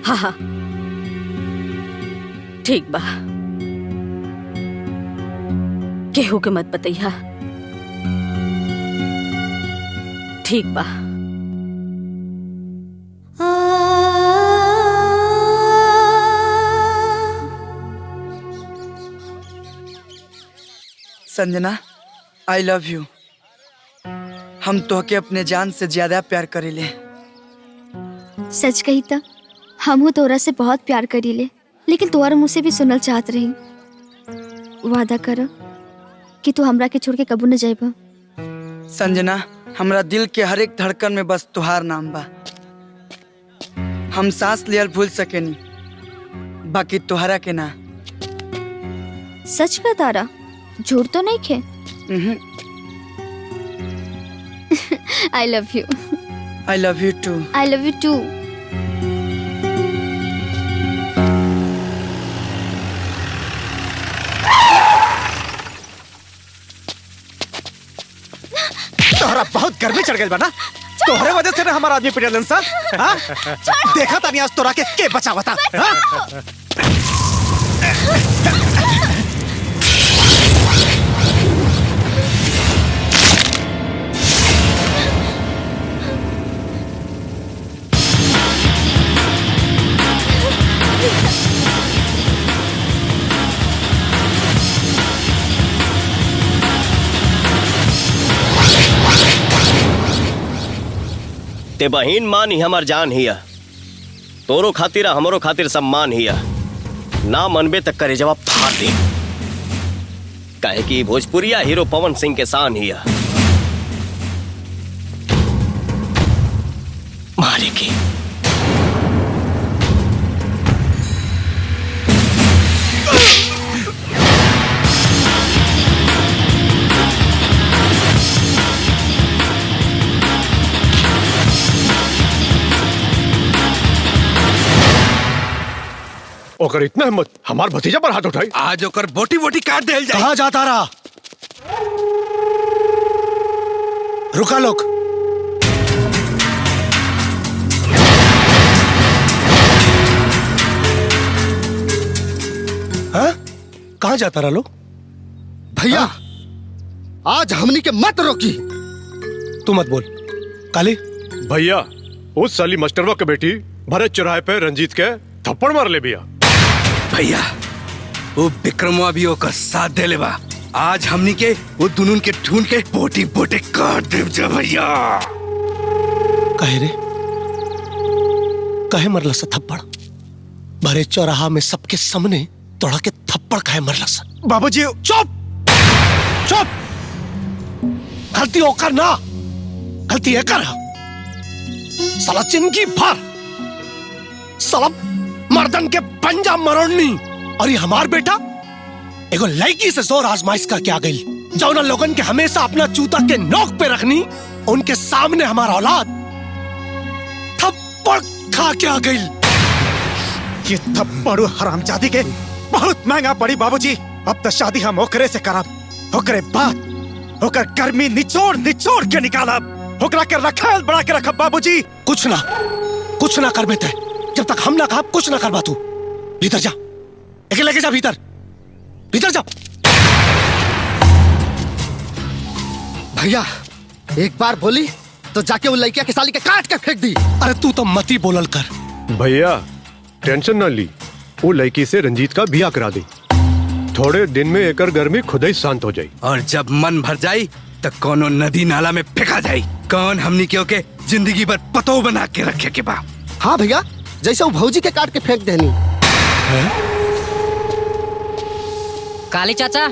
हाँ हाँ ठीक बा, केहू के मत बतैया। ठीक बा। संजना, आई लव यू। हम तोहके अपने जान से ज्यादा प्यार करीले। सच कही तो हमहू तोरा से बहुत प्यार करीले, लेकिन तोहर मुँह से भी सुनल चाहत रही। वादा कर कि तू हमरा के छोड़ के कबू न जाइबा। संजना, हमरा दिल के हर एक धड़कन में बस तुहार नाम बा। हम सांस लियल भूल सकेनी, बाकी तुहरा के ना। सच का तारा, झूठ तो नहीं खे। I love you. I love you too. I love you too. तोहरा बहुत गर्मी चढ़ गई बना। तोहरे वजह से ना हमारा आदमी पिटलन सर। हाँ? देखा तानी आज तोरा के बचा बता। हाँ? ते बहिन मान ही हमार जान हिया। तोरो खातिर हमरो खातिर सम्मान हिया। ना मनबे तक करे जवाब फाड़ दे। काहे कि भोजपुरिया हीरो पवन सिंह के शान हिया। मारे के ओकर इतना हिम्मत हमार भतीजा पर हाथ उठाई। आज ओकर बोटी बोटी काट देल जाए। कहाँ जाता रहा? रुका लोग। हाँ? कहाँ जाता रहा लोग? भैया, आज हमनी के मत रोकी। तू मत बोल। काली भैया, उस साली मास्टरवा के बेटी भरत चौराहे पे रंजीत के थप्पड़ मार ले बिया। भैया, वो विक्रमवा भी ओकर साथ देले बा। आज हमनी के वो दुनुन के ढूंढ के बोटी बोटे काट देव जा भैया। कहे रे, कहे मरला सा थप्पड़? भरे चौराहा में सबके सामने तोड़ा के थप्पड़ कहे मरला सा? बाबूजी चुप चुप। गलती ओकर ना, गलती एकर है। साला जिंदगी भर साला मर्दन के पंजा मरोड़नी। और ये हमार बेटा एगो लड़की से जोर आजमाइश करके आ गई। जो ना लोगन के हमेशा अपना जूता के नोक पे रखनी, उनके सामने हमारा औलाद थप्पड़ खा के आ गई। ये थप्पड़ हरामजादी के बहुत महंगा पड़ी बाबूजी। अब तो शादी हम ओकरे से करब। ओकरे बाद ओकर गर्मी निचोड़ निचोड़ के निकालब। ओकरा के रखल बड़ा के रखब बाबूजी। कुछ ना कर बेटे। जब तक हम ना कहा कुछ ना करवा। तू भीतर जा, एक लेके जा भीतर। भीतर जा। भैया, एक बार बोली तो जाके उन लड़किया के साली के काट के फेंक दी। अरे तू तो मती बोलल कर। भैया टेंशन ना ली, वो लड़की से रंजीत का बिया करा दी। थोड़े दिन में एकर गर्मी खुद ही शांत हो जाई। और जब मन भर जाई तो कोनो नदी नाला में फेंका जाई। कौन हमनी के जिंदगी भर पतो बना के रखे के बा। हाँ भैया, जैसे वो भौजी के काट के फेंक देनी। काली चाचा,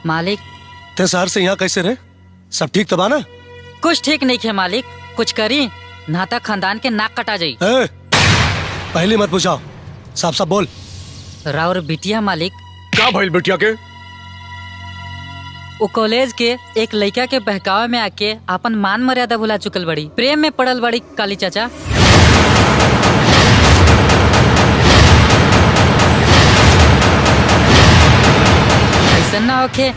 मालिक ते शहर से यहाँ कैसे रहे? सब ठीक तो बा ना? कुछ ठीक नहीं है मालिक। कुछ करी नाता खानदान के नाक कटा जाई। पहले मत पूछाओ, साफ साफ बोल। राउर बिटिया मालिक। का भइल बिटिया के? वो कॉलेज के एक लड़का के बहकावे में आके अपन मान मर्यादा भुला चुकल बड़ी। प्रेम में पड़ल बड़ी काली चाचा। ऐसा ना होके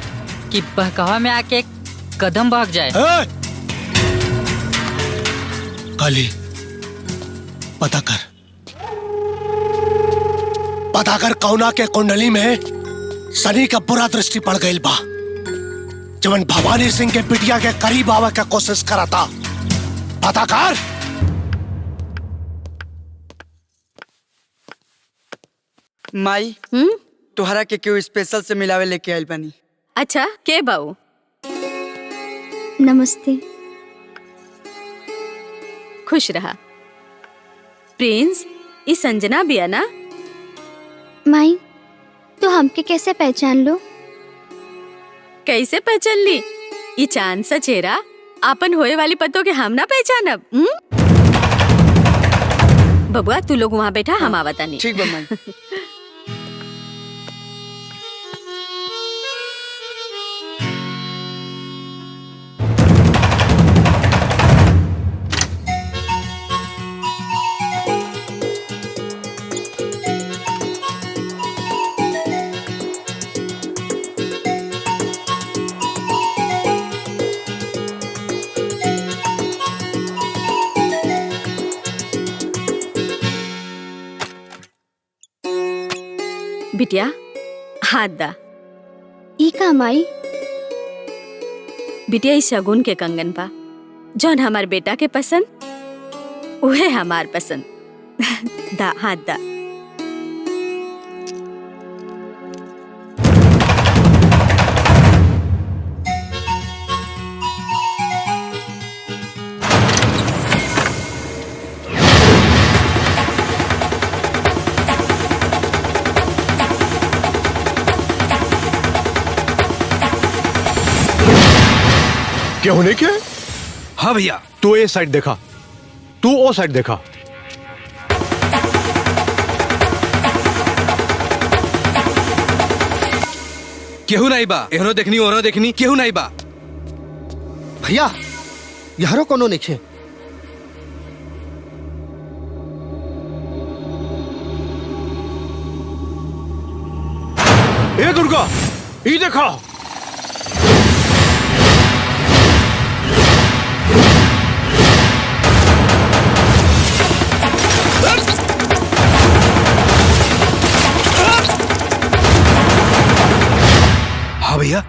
कि बहकावा में आके कदम भाग जाए। काली, पता कर कौना के कुंडली में शनि का बुरा दृष्टि पड़ गई बा। जवन भवानी सिंह के बिटिया के करीब आवे का कोशिश करा था। पता कर। माई, तुहरा के क्यों स्पेशल से मिलावे लेके आइल बानी। अच्छा, के बाऊ? नमस्ते। खुश रहा। प्रिंस, ई संजना बिया ना? माई, तो हमके कैसे पहचान लो? कैसे पहचान ली? ये चांद सा चेहरा आपन होए वाली पतों के हम ना पहचानब। बबुआ तू लोग वहाँ बैठा, हम आवता नहीं। ठीक बा माई। बिटिया हाथ दा। ई का माई? बिटिया इस शगुन के कंगन पा, जौन हमार बेटा के पसंद उहे हमार पसंद। दा हाथ दा। क्या होने क्या? हाँ भैया। तू ए साइड देखा, तू ओ साइड देखा। केहू नहीं बा, एहरो देखनी ओहरो देखनी, केहू नहीं बा। भैया यारो कोनो नहीं। ए दुर्गा, ई देखा। हाँ भैया,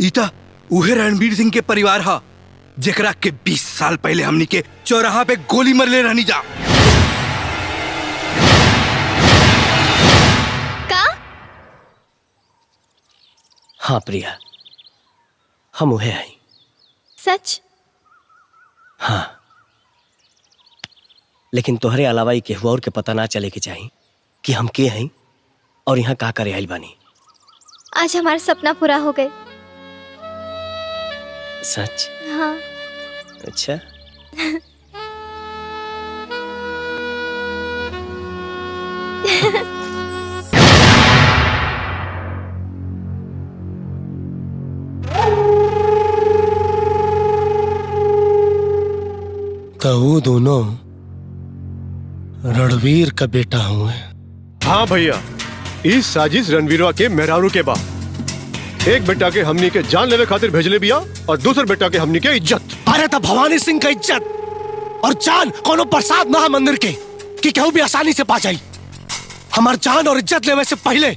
ईता उहे रणवीर सिंह के परिवार हा, जेकरा के 20 साल पहले हमनी के चौराहा पे गोली मरले रहनी जा। का? हाँ प्रिया, हम उहे हैं। सच? हाँ, लेकिन तोहरे अलावा ही केहू और के पता ना चले के चाहिए कि हम के हैं और यहाँ का करे आइल बानी। आज हमारा सपना पूरा हो गए। सच? हाँ। अच्छा। तो वो दोनों रणवीर का बेटा हुए। हाँ भैया, इस साजिश रणवीरवा के मेहरारू के बा। एक बेटा के हमनी के जान लेवे खातिर भेजले बिया और दूसरे बेटा के हमनी के इज्जत। अरे तो भवानी सिंह का इज्जत और जान कोनो प्रसाद ना मंदिर के कि केहू भी आसानी से पा जाई। हमार जान और इज्जत लेवे से पहले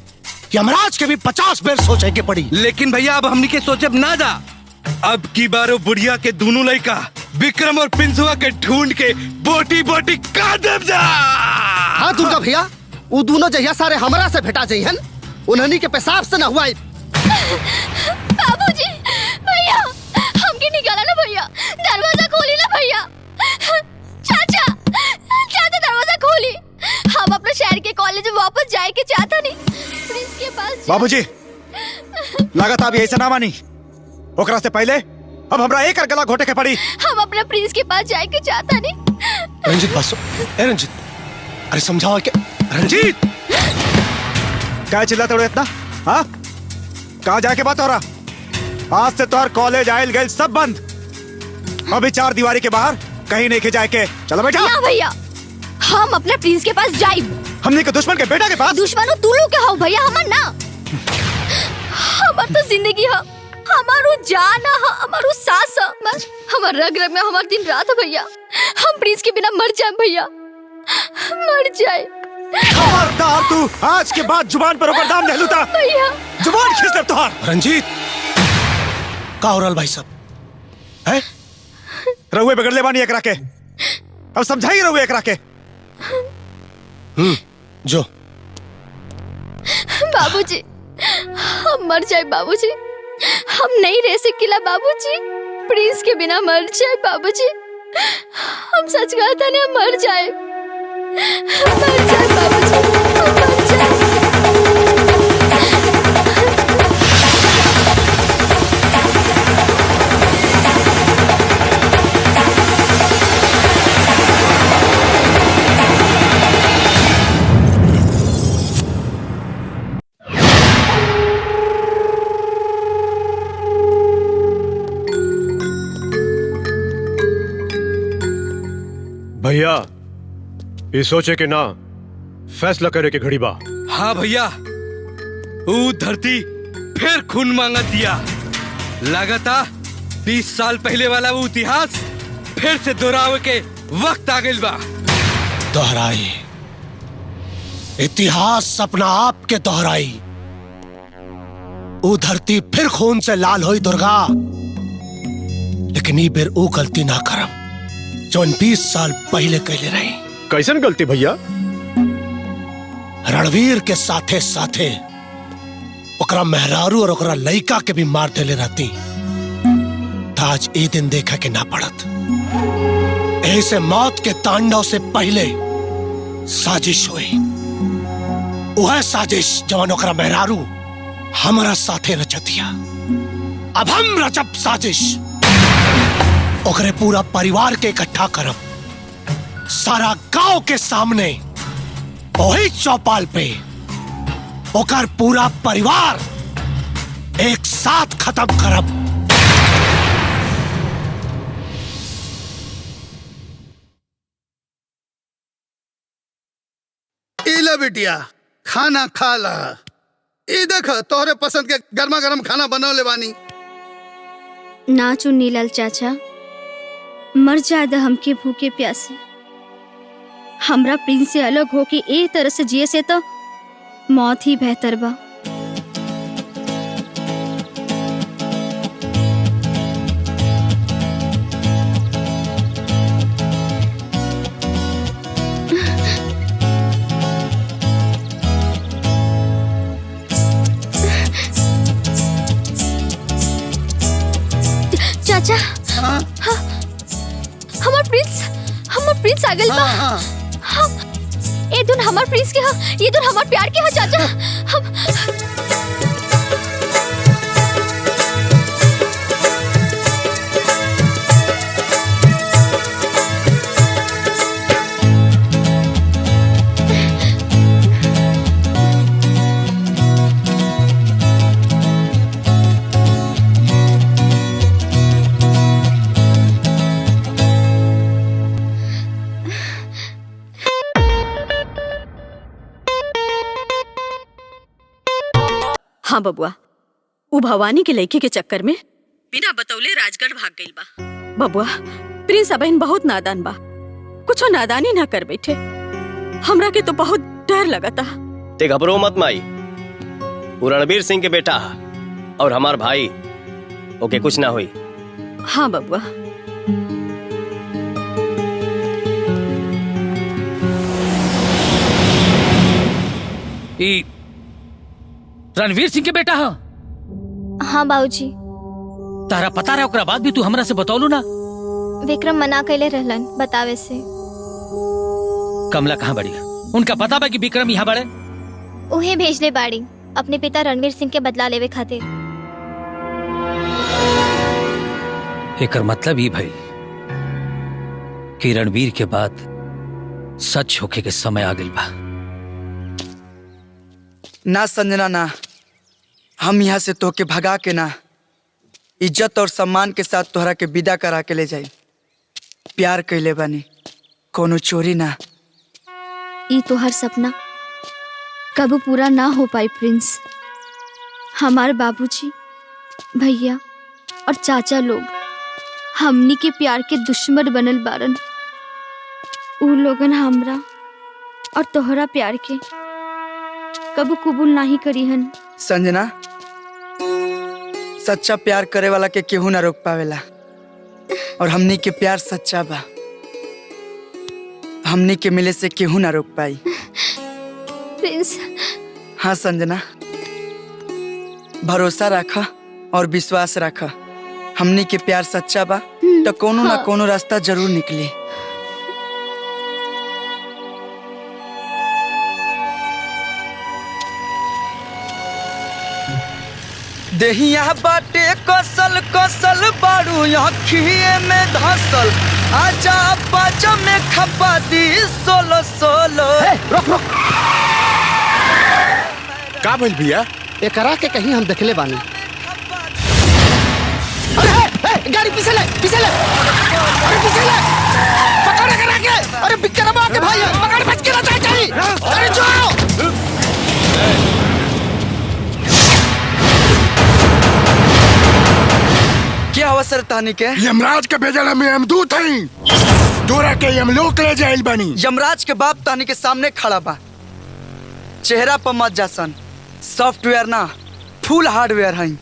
यमराज के भी 50 बेर सोचे के पड़ी। लेकिन भैया अब हमनी के सोचब ना जा। अब की बारो बुढ़िया के दोनों लड़का विक्रम और पिंसुआ के ढूंढ के बोटी बोटी का देव जा। हाँ दुर्गा भैया, वो दोनों जहिया सारे हमरा से भेटा जाइहन, उन्हनी के पेशाब से न हुआ। बाबूजी, भैया हमके निकाला ना भैया, दरवाजा खोली ना भैया। चाचा, चाचा दरवाजा खोली। हम अपने शहर के कॉलेज में वापस जाए के चाहता नहीं, प्रिंस के पास। बाबूजी, लागत अभी ऐसा ना मानी। ओकरा से पहले अब हमरा एक गला घोटे के पड़ी। हम अपने प्रिंस के पास जाए के चाहता नहीं। रंजीत बस, ए रंजीत, अरे समझाओ क्या। रंजीत, क्या चिल्लाते हो इतना? हाँ, कहाँ जाके बात हो रहा? आज से तोहर कॉलेज आयल गए सब बंद। अभी 4 दीवारी के बाहर कहीं नहीं के जाए के। चलो बेटा। ना भैया, हम अपने प्रिंस के पास जाइब। हमने के दुश्मन के बेटा के पास? दुश्मन तू लोग के हो भैया, हमर ना। हमार तो जिंदगी है, हमारू जान है, हमारू सांस है, बस हमार रग रग में हमार दिन रात है भैया। हम प्रिंस के बिना मर जाए भैया, मर जाए। खबरदार तू आज के बाद जुबान पर ऊपर दाम नहीं लूटा भैया। जुबान खींच ले तुहार। रंजीत, का हो रहा भाई साहब? है रहुए बिगड़ले बानी एकरा के, अब समझाई रहुए एकरा के। जो बाबूजी, हम मर जाए बाबूजी, हम नहीं रह सकेला बाबूजी, प्रिंस के बिना मर जाए बाबूजी। हम सच कहता नहीं, हम मर जाए, मर जाए बाबूजी, हम मर जाए। भैया ये सोचे के ना फैसला करे के घड़ी बा। हाँ भैया, वो धरती फिर खून मांगा दिया। लगातार 20 साल पहले वाला वो इतिहास फिर से दोहरावे के वक्त आ गइल बा। दोहराई इतिहास अपना आप के दोहराई। वो धरती फिर खून से लाल हुई दुर्गा, लेकिन ये बेर वो गलती ना करम जो 20 साल पहले कैले रही। कैसन गलती भैया? रणवीर के साथे साथे ओकरा मेहरारू और ओकरा लइका के भी मार देले रहती, आज ए दिन देखा के ना पड़त। ऐसे मौत के तांडव से पहले साजिश हुई, वह साजिश जवान ओकरा मेहरारू हमारा साथे रचतिया। अब हम रचब साजिश, ओकरे पूरा परिवार के इकट्ठा करब, सारा गांव के सामने वही चौपाल पे ओकर पूरा परिवार एक साथ खत्म करब। इला बिटिया खाना खा ला। ई देख तोहरे पसंद के गर्मा गर्म खाना बनौले बानी। ना चुन्नीलाल चाचा, मर जादा हमके भूखे प्यासे। हमरा प्रिंस से अलग होके ए तरह से जिए से तो मौत ही बेहतर बा। चाचा, हमार प्रिंस आ गइल बा। ए दुन हमार प्रिंस के हा, ये दुन हमार प्यार के हा चाचा। हम हाँ बबुआ, उ भवानी के लड़के के चक्कर में बिना बतौले राजगढ़ भाग गइल बा। बबुआ, प्रिंस अबहिन बहुत नादान बा, कुछ नादानी ना कर बैठे। हमरा के तो बहुत डर लगता। ते घबरो मत माई, वो रणवीर सिंह के बेटा और हमार भाई, ओके कुछ ना हुई। हाँ बबुआ। रणवीर सिंह के बेटा हा? हाँ बाबूजी। तारा पता रहा ओकरा बाद भी तू हमरा से बतौलू ना? विक्रम मना कैले रहलन बतावे से। कमला कहाँ बड़ी? उनका पता बा कि विक्रम यहाँ बड़े? उहे भेजले बाड़ी अपने पिता रणवीर सिंह के बदला लेवे खातिर। एकर मतलब ई भई कि रणवीर के बाद सच होके के समय आ गइल बा। ना संजना ना, हम यहाँ से तोके भगा के ना, इज्जत और सम्मान के साथ तोहरा के विदा करा के ले जाई। प्यार कैले बानी, कोनो चोरी ना। ई तोहर सपना कबू पूरा ना हो पाई प्रिंस। हमार बाबूजी, भैया और चाचा लोग हमनी के प्यार के दुश्मन बनल बारन। उ लोगन हमरा और तोहरा प्यार के कबू कबूल नहीं करी हन। संजना, सच्चा प्यार करे वाला के केहू ना रोक पावेला, और हमनी के प्यार सच्चा बा। हमनी के मिले से केहू ना रोक पाई। प्रिंस। हाँ संजना, भरोसा रखा और विश्वास रखा। हमनी के प्यार सच्चा बा तो कोनो ना कोनो रास्ता जरूर निकली। देहिया बाटे कसल कसल बारू अखिए में धसल, आजा बाजा में खपा दी सोलो सोलो। रुक रुक, का भइल भैया? एकरा के कहीं हम देखले बानी। अरे गाड़ी पीछे ले, पीछे ले, अरे पीछे ले, पकड़ के रखे। अरे बिक्रम के भाई पकड़ बच के ना चाहिए। अरे जो क्या अवसर तानी के यमराज के भेजल हमें यमदूत हई तोरा के यमलोक ले जाइल बनी। यमराज के बाप तानी के सामने खड़ा बा। चेहरा पर मत जासन, सॉफ्टवेयर ना फुल हार्डवेयर हई।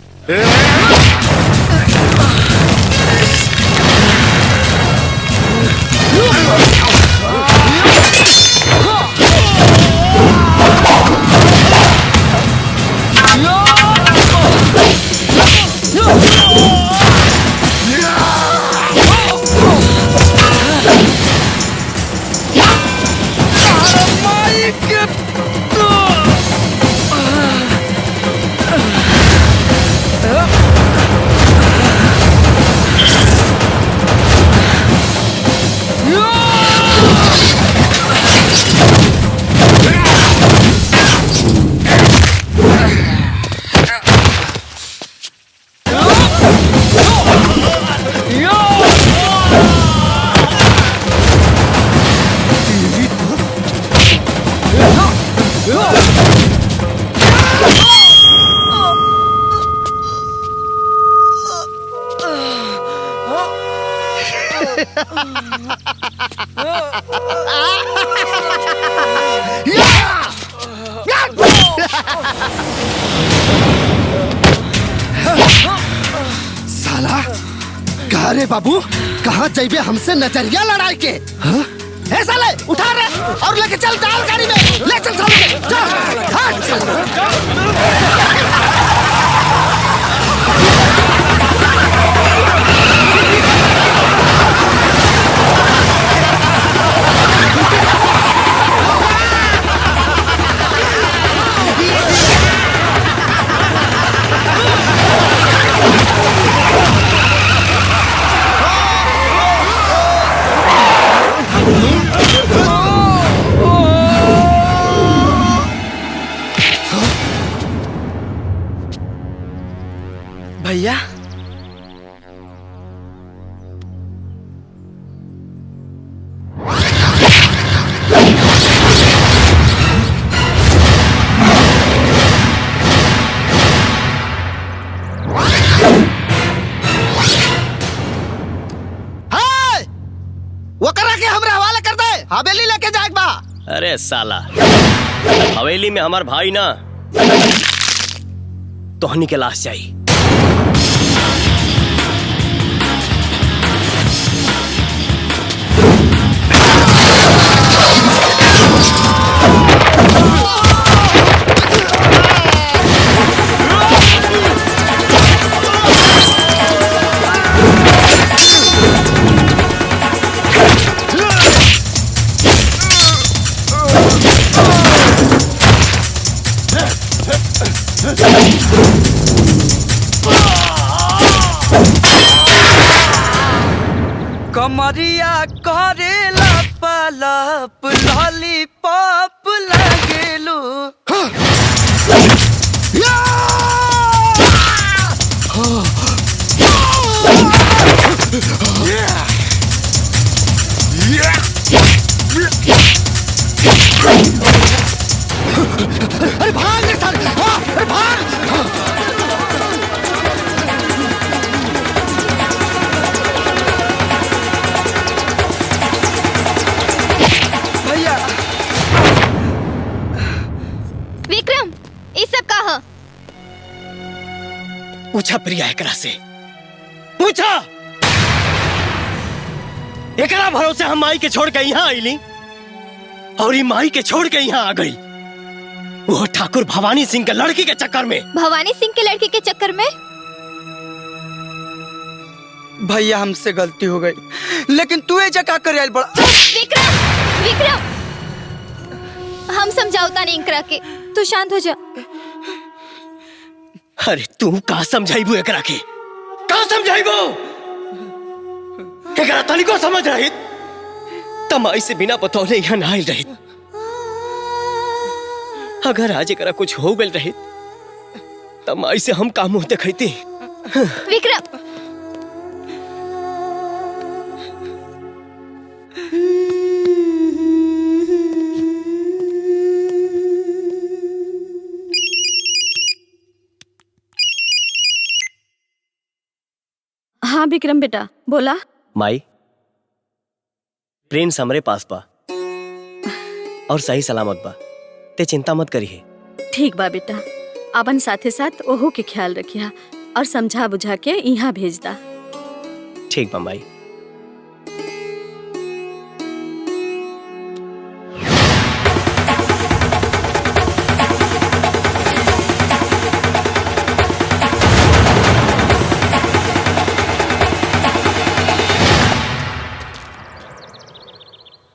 साला कहा रे बाबू, कहाँ जाइबे हमसे नजरिया लड़ाई के? ए साले उठा रे और लेके चल डाल गाड़ी में, ले चल साले भैया वो करा के हमरा हवाले कर दे, हवेली लेके जाए बा। अरे साला हवेली में हमार भाई ना तोहनी के लाश चाहिए। कमरिया करेला पलप लॉलीपॉप लगेलू। अरे भाग रे साले, अरे भाग। भैया विक्रम ये सब कहा पूछा प्रिया एकरा से, पूछा एकरा भरोसे हम माई के छोड़ के यहाँ आईली और ये माई के छोड़ के यहाँ आ गई वो ठाकुर भवानी सिंह के लड़की के चक्कर में। भवानी सिंह के लड़की के चक्कर में? भैया हमसे गलती हो गई, लेकिन तू ये जगह कर आइल बड़ा। विक्रम विक्रम हम समझाओता नहीं करा के, तू शांत हो जा। अरे तू का समझाइबू एकरा के, का समझाइबू? एकरा तनिको समझ रही तमाई से बिना बतौले यहाँ ना आइल रही। अगर आज एकरा कुछ हो गल रही तमाई से हम का मुंह देखती। विक्रम हाँ विक्रम बेटा बोला। माई, प्रिंस हमरे पास बा और सही सलामत बा, ते चिंता मत करिए। ठीक बा बेटा, अपन साथे साथ ओहो के ख्याल रखिया और समझा बुझा के यहाँ भेज दा। ठीक बा माई।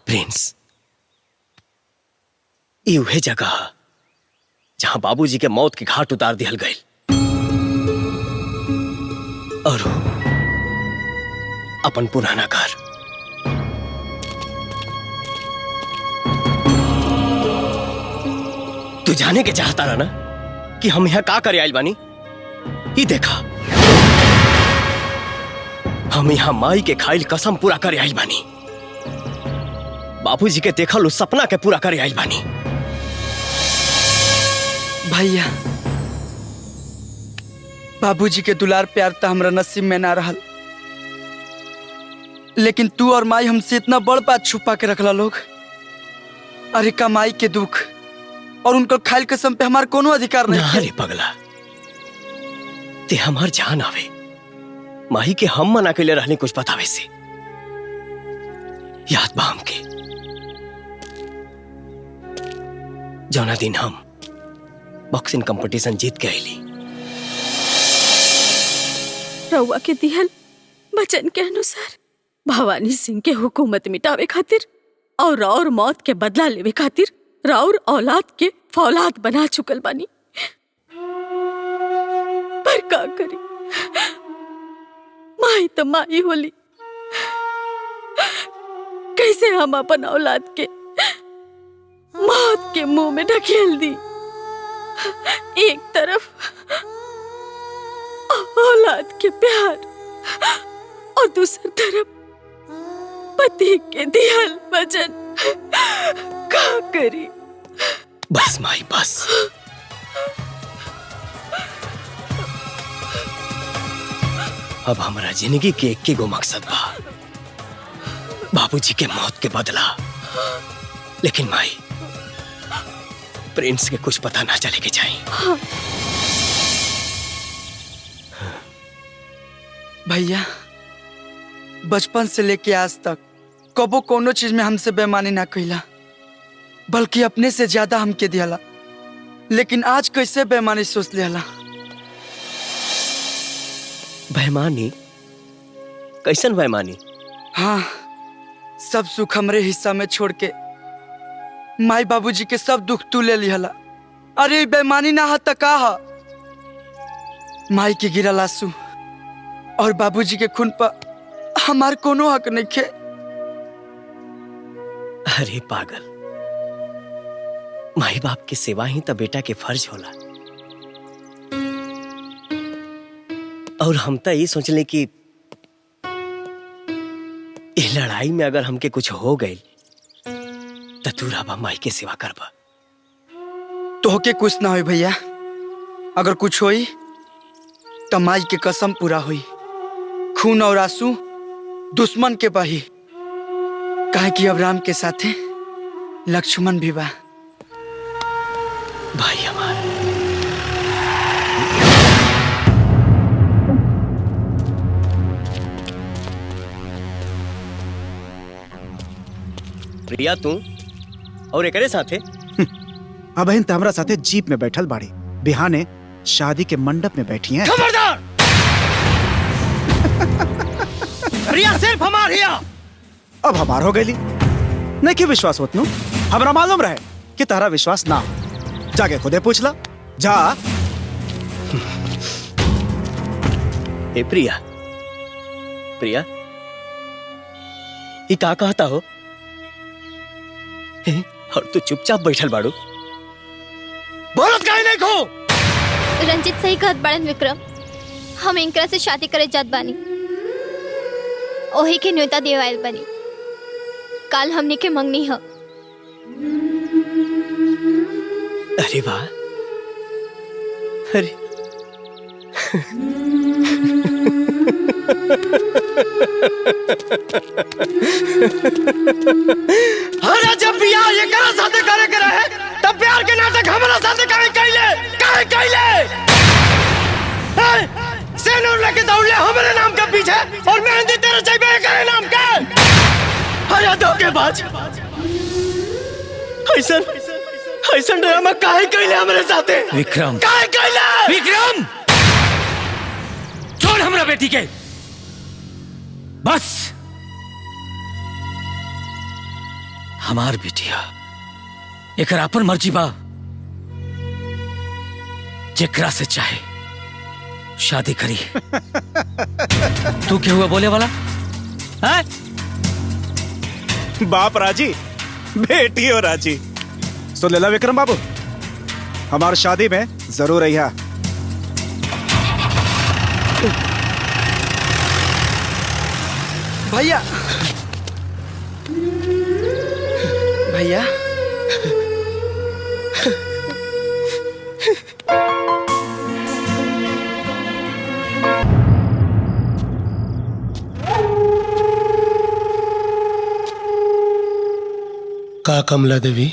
प्रिंस, ई उहे जगह जहां बाबूजी के मौत के घाट उतार दिहल गए और अपन पुराना घर। तू जाने के चाहता रहा ना कि हम यहाँ का करे आइल बानी? ई देखा, हम यहाँ माई के खाइल कसम पूरा करे आइल बानी, बाबूजी के देखल उस सपना के पूरा करे आइल बानी। भैया, बाबूजी के दुलार प्यार तो हमरा नसीब में ना रहल, लेकिन तू और माई हमसे इतना बड़ बात छुपा के रखला लोग। अरे कमाई के दुख और उनकर खाइल कसम पे हमार कोनो अधिकार नहीं है। पगला, ते हमार जान आवे, माही के हम मना के लिए रहने कुछ बतावे से याद बा हमके जौना दिन हम बॉक्सिंग कंपटीशन जीत के आईली। रउआ के दिहल वचन के अनुसार भवानी सिंह के हुकूमत मिटावे खातिर और मौत के बदला लेवे खातिर राउर औलाद के फौलाद बना चुकल बानी। पर का करी, माई तो माई होली, कैसे हम अपन औलाद के मौत के मुंह में ढकेल दी। एक तरफ औलाद के प्यार और दूसरी तरफ पति के दिहल वचन, का करी। बस माई बस, अब हमारा जिंदगी के एक गो मकसद बा, बाबूजी के मौत के बदला। लेकिन माई, प्रिंस के कुछ पता ना चले के चाहिए। हाँ। भैया, बचपन से लेके आज तक कबो कोनो चीज में हमसे बेईमानी ना कइला, बल्कि अपने से ज्यादा हमके दियाला, लेकिन आज कैसे बेईमानी सोच लियाला। बेईमानी? कैसन बेईमानी? हाँ, सब सुख हमरे हिस्सा में छोड़ के माई बाबूजी के सब दुख तू ले लिहला। अरे बेईमानी ना हा त का हा? माई के गिरल आंसू और बाबूजी के खून पर हमार कोनो हक नहीं खे। अरे पागल, माई बाप की सेवा ही तो बेटा के फर्ज होला। और हम तो ये सोचले कि इस लड़ाई में अगर हमके कुछ हो गई तो तू राबा माई के सेवा करबा। तोहके कुछ ना होई भैया, अगर कुछ होई तो माई के कसम पूरा होई। खून और आंसू दुश्मन के बही, काहे कि अब राम के साथे लक्ष्मण भी बा। भाई हमारा प्रिया, तू और एकरे साथे? अब हिन हमरा साथे जीप में बैठल बाड़ी, बिहाने शादी के मंडप में बैठी हैं। खबरदार! प्रिया सिर्फ हमार हिया। अब हमार हो गई नहीं कि विश्वास होत नु? हमरा मालूम रहे कि तारा विश्वास ना हो। जाके खुदे पूछ ला, जा। ए प्रिया, प्रिया, ये का कहता हो? और तू चुपचाप बैठल बाड़ू, बोलत काहे नहीं खो? रंजित सही कहत बाड़न विक्रम, हम इनकरा से शादी करे जात बानी, ओही के न्योता देवाइल बानी। काल हमनी के मंगनी ह। अरे वाह, अरे अरे जब बियाह ये करा साथे करे करे है तब प्यार के नाटक हमारा साथे काहे कैले सेनूर लेके दौड़ले हमारे नाम के पीछे और मेहंदी तेरे चाहिए करे नाम के। अरे धोखेबाज ऐसा ड्रामा काहे कैले हमारे साथे? विक्रम काहे कैले? विक्रम छोड़ हमरा बेटी के। बस हमार बेटिया एक अपन मर्जी बा, जेकरा से चाहे शादी करी। तू क्या हुआ बोले वाला है? बाप राजी बेटी हो राजी। सो लेला विक्रम बाबू, हमार शादी में जरूर रहिया। भैया भैया का कमला देवी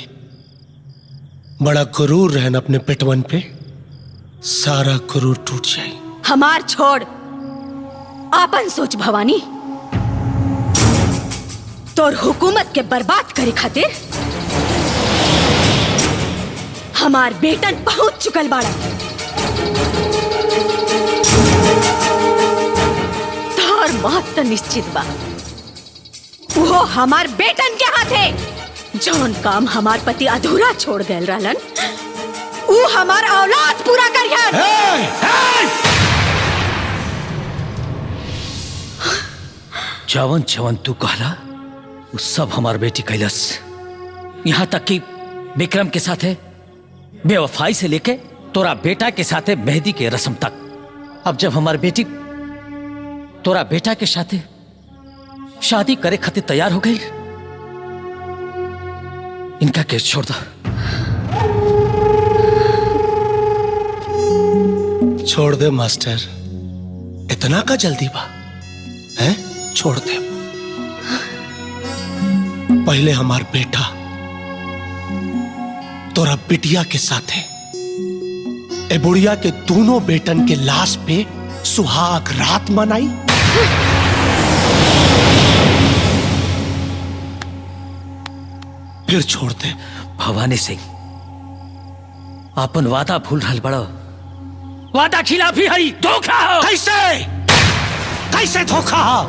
बड़ा गुरूर रहन अपने पेटवन पे, सारा गुरूर टूट जाए। हमार छोड़ आपन सोच भवानी। तोर हुकूमत के बर्बाद करे खातिर हमार बेटन पहुंच चुकल बाड़ा। तोर मौत तो निश्चित बा, वो हमार बेटन के हाथ है। जौन काम हमार पति अधूरा छोड़ गए रहलन वो हमार औलाद पूरा करियन। जवन जवन तू कहला वो सब हमार बेटी कैलस, यहाँ तक कि विक्रम के साथ है बेवफाई से लेके तोरा बेटा के साथ है मेहंदी के रस्म तक। अब जब हमार बेटी तोरा बेटा के साथ शादी करे खातिर तैयार हो गई, इनका केस छोड़ दो। छोड़ दे मास्टर, इतना का जल्दी बा है? छोड़ दे। पहले हमार बेटा तोरा बिटिया के साथ है ए बुढ़िया के दोनों बेटन के लाश पे सुहाग रात मनाई। फिर छोड़ दे। भवानी सिंह अपन वादा भूल रहा बड़ो, वादा खिलाफी है, धोखा हो। कैसे कैसे धोखा हो?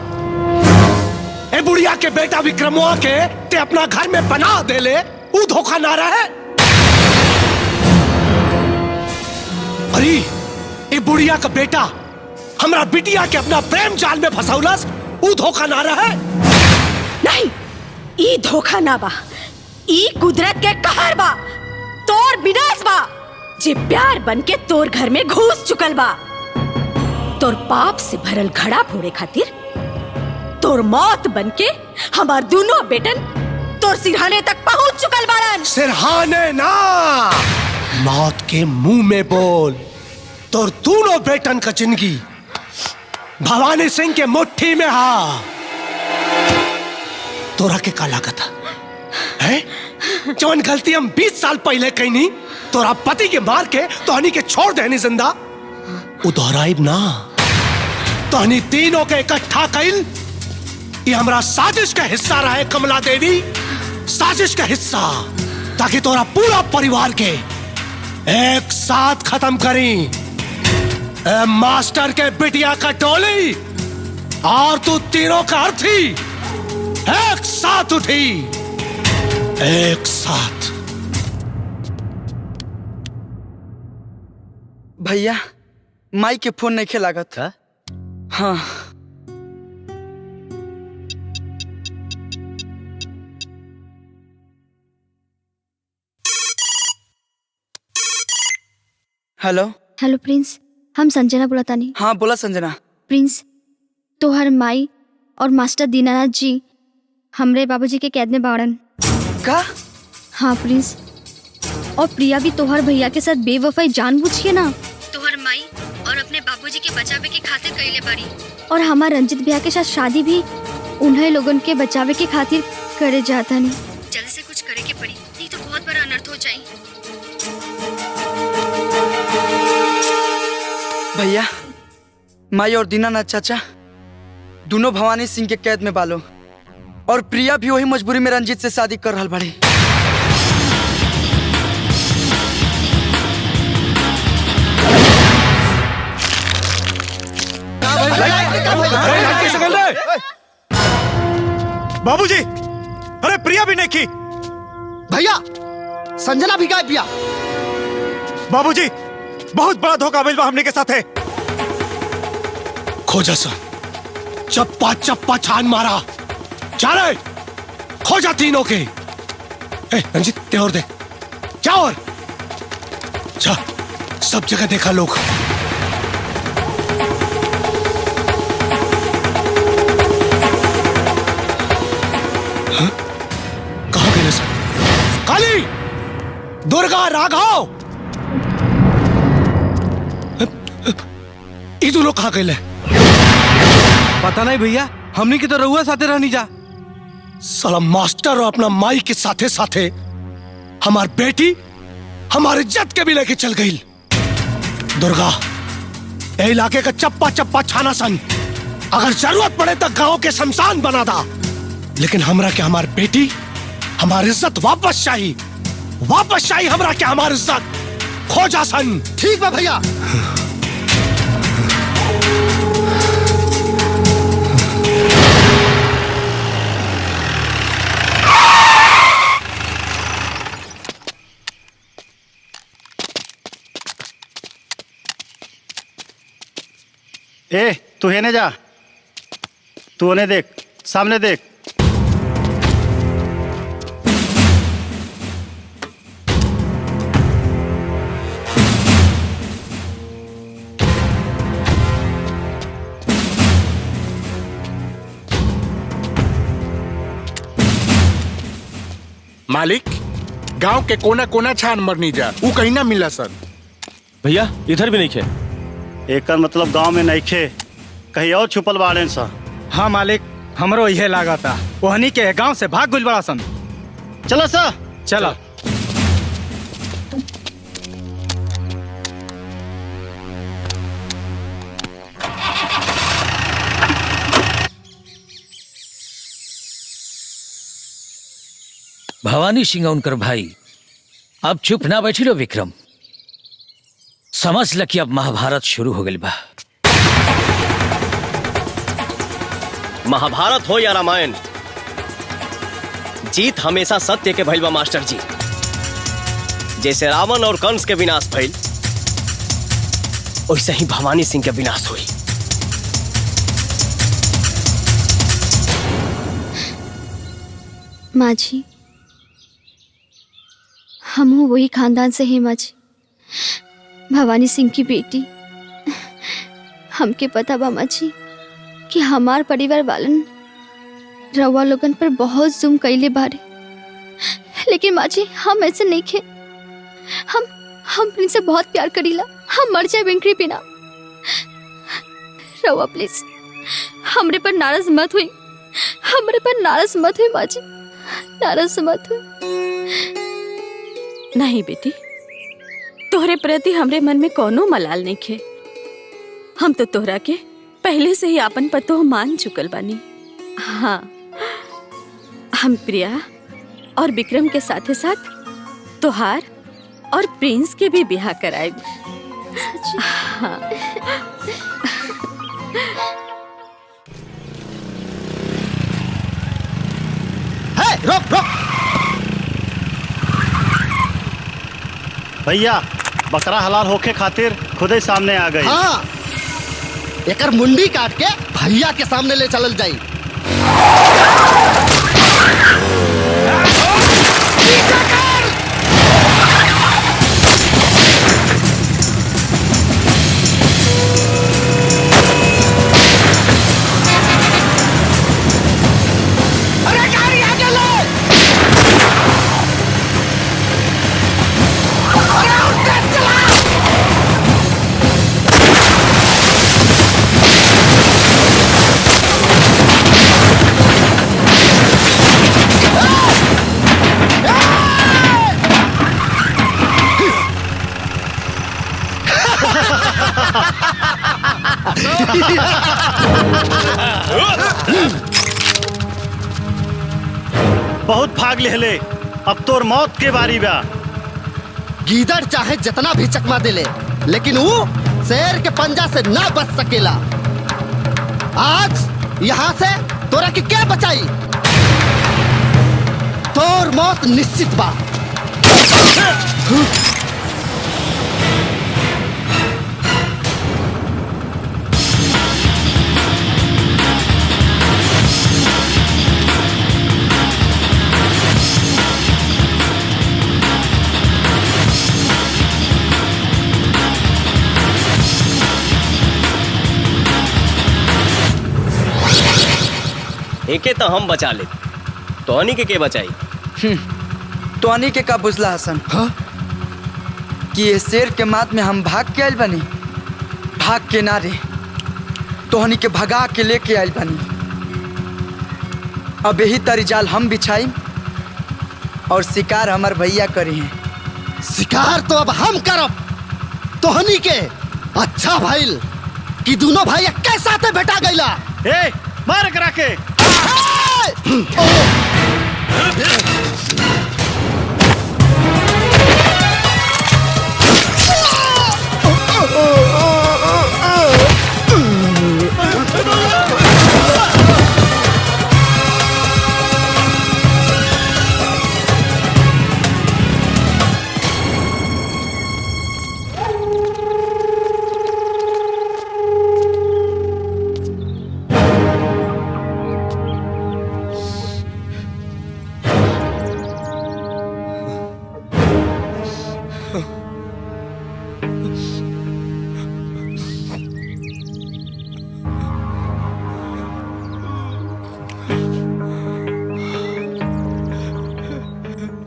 ए बुढ़िया के बेटा विक्रमोआ के ते अपना घर में बना दे ले, वो धोखा ना रहे? अरे ए बुढ़िया का बेटा हमरा बिटिया के अपना प्रेम जाल में फंसाउलस, वो धोखा ना रहे? नहीं, ई धोखा ना बा, ई कुदरत के कहर बा, तोर विनाश बा, जे प्यार बन के तोर घर में घुस चुकल बा। तोर पाप से भरल घड़ा फोड़े खातिर तोर मौत बन के हमार दोनों बेटन तोर सिरहाने तक पहुंच चुकल बाड़न। सिरहाने ना, मौत के मुंह में बोल। तोर दोनों बेटन का जिंदगी भवानी सिंह के मुट्ठी में हा। तोरा के का लागत है? जवन गलती हम 20 साल पहले कईनी, तोरा पति के मार के तोहनी के छोड़ देनी जिंदा, वो दोहराइब ना। तोहनी तीनों के इकट्ठा कइल ये हमरा साजिश का हिस्सा रहे कमला देवी, साजिश का हिस्सा, ताकि तोरा पूरा परिवार के एक साथ खत्म करी। मास्टर के बिटिया का टोली और तू तीनों का अर्थी एक साथ उठी, एक साथ। भैया माई के फोन नहीं खेलागत। हाँ हेलो हेलो प्रिंस, हम संजना बुलातानी। हाँ बोला संजना। प्रिंस, तोहर माई और मास्टर दीनानाथ जी हमरे बाबूजी के कैद में बाड़न। का? हाँ प्रिंस, और प्रिया भी तोहर भैया के साथ बेवफाई जानबूझ के ना तोहर माई और अपने बाबूजी के के बचावे के खातिर कइले बाड़ी और हमार रंजित भैया के साथ शादी भी उन्हें लोगन के बचावे के खातिर करे जाता नहीं। जल्दी से कुछ करे के पड़ी, नहीं तो बहुत बड़ा अनर्थ हो जाए। भैया, माई और दीनानाथ चाचा दोनों भवानी सिंह के कैद में बालो और प्रिया भी वही मजबूरी में रंजीत से शादी कर रहल बड़ी। बाबूजी, अरे प्रिया भी नहीं की। भैया, संजना भी गायब भैया। बाबूजी, बहुत बड़ा धोखा मिलवा हमने के साथ है। खोजा सा, चप्पा चप्पा छान मारा, जा रहे खोजा तीनों के। रंजीत ते और देख, जा और जा, सब जगह देखा लोग। कहाँ गए सर? काली, दुर्गा, राघव, ये दोनों कहाँ गए? पता नहीं भैया, हमने की तो रहुआ साथे रहनी जा। साला मास्टर और अपना माई के साथे साथे हमार बेटी हमारे इज्जत के भी लेके चल गई। दुर्गा, ए इलाके का चप्पा चप्पा छाना सन, अगर जरूरत पड़े तो गांव के शमशान बना दा, लेकिन हमरा के हमार बेटी हमारी इज्जत वापस चाहिए, वापस चाहिए हमरा के हमारी इज्जत। खोजा सन। ठीक बा भैया। ए, तू हेने जा, तू उन्हें देख, सामने देख। मालिक, गांव के कोना कोना छान मरनी जा, वो कहीं ना मिला सर। भैया, इधर भी नहीं खे। एकर मतलब गांव में नहीं खे, कहीं और छुपल बाड़े सा। हाँ मालिक, हमरो यह लागता, वहनी के गांव से भाग गुल बड़ा सन। चलो सर, चलो। भवानी सिंह उनकर भाई, अब चुप ना बैठी लो विक्रम, समझ ल कि अब महाभारत शुरू हो गई बा। महाभारत हो या रामायण, जीत हमेशा सत्य के भइल बा मास्टर जी। जैसे रावण और कंस के विनाश भइल, वैसे ही भवानी सिंह के विनाश हुई। माँ जी, हम वही खानदान से हैं माँ जी, भवानी सिंह की बेटी। हमके पता बा माँ जी कि हमार परिवार वालन रवा लोगन पर बहुत जुल्म कैले बारे, लेकिन माँ जी हम ऐसे नहीं खे। हम इनसे बहुत प्यार करीला, हम मर जाए बिंकरी बिना। रवा प्लीज हमरे पर नाराज मत हुई, हमरे पर नाराज मत हुई माँ जी, नाराज मत हुई। नहीं बेटी, तोहरे प्रति हमरे मन में कोनो मलाल नहीं खे। हम तो तोहरा के पहले से ही आपन पतो मान चुकल बानी। हाँ, हम प्रिया और विक्रम के साथे साथ तोहार और प्रिंस के भी ब्याह कराए। हाँ। रोक रोक भैया, बकरा हलाल होके खातिर खुद ही सामने आ गई। हाँ, एकर मुंडी काट के भैया के सामने ले चलल जाई। बहुत भाग ले, अब तोर मौत के बारी बा। गीदड़ चाहे जितना भी चकमा दिले, लेकिन वो शेर के पंजा से ना बच सकेला। आज यहाँ से तोरा की क्या बचाई? तोर मौत निश्चित बा। एके तो हम बचा ले, तोहनी के बचाई? तोहनी के का बुझला हसन? हाँ? कि ये शेर के मात में हम भाग के आयल बनी? भाग के ना रे, तोहनी के भगा के लेके आयल बनी। अब यही तरी जाल हम बिछाई और शिकार हमार भैया करी हैं। शिकार तो अब हम करब तोहनी के। अच्छा भाईल कि दोनों भाई एक साथ भेटा गईला। ए, मार करा के।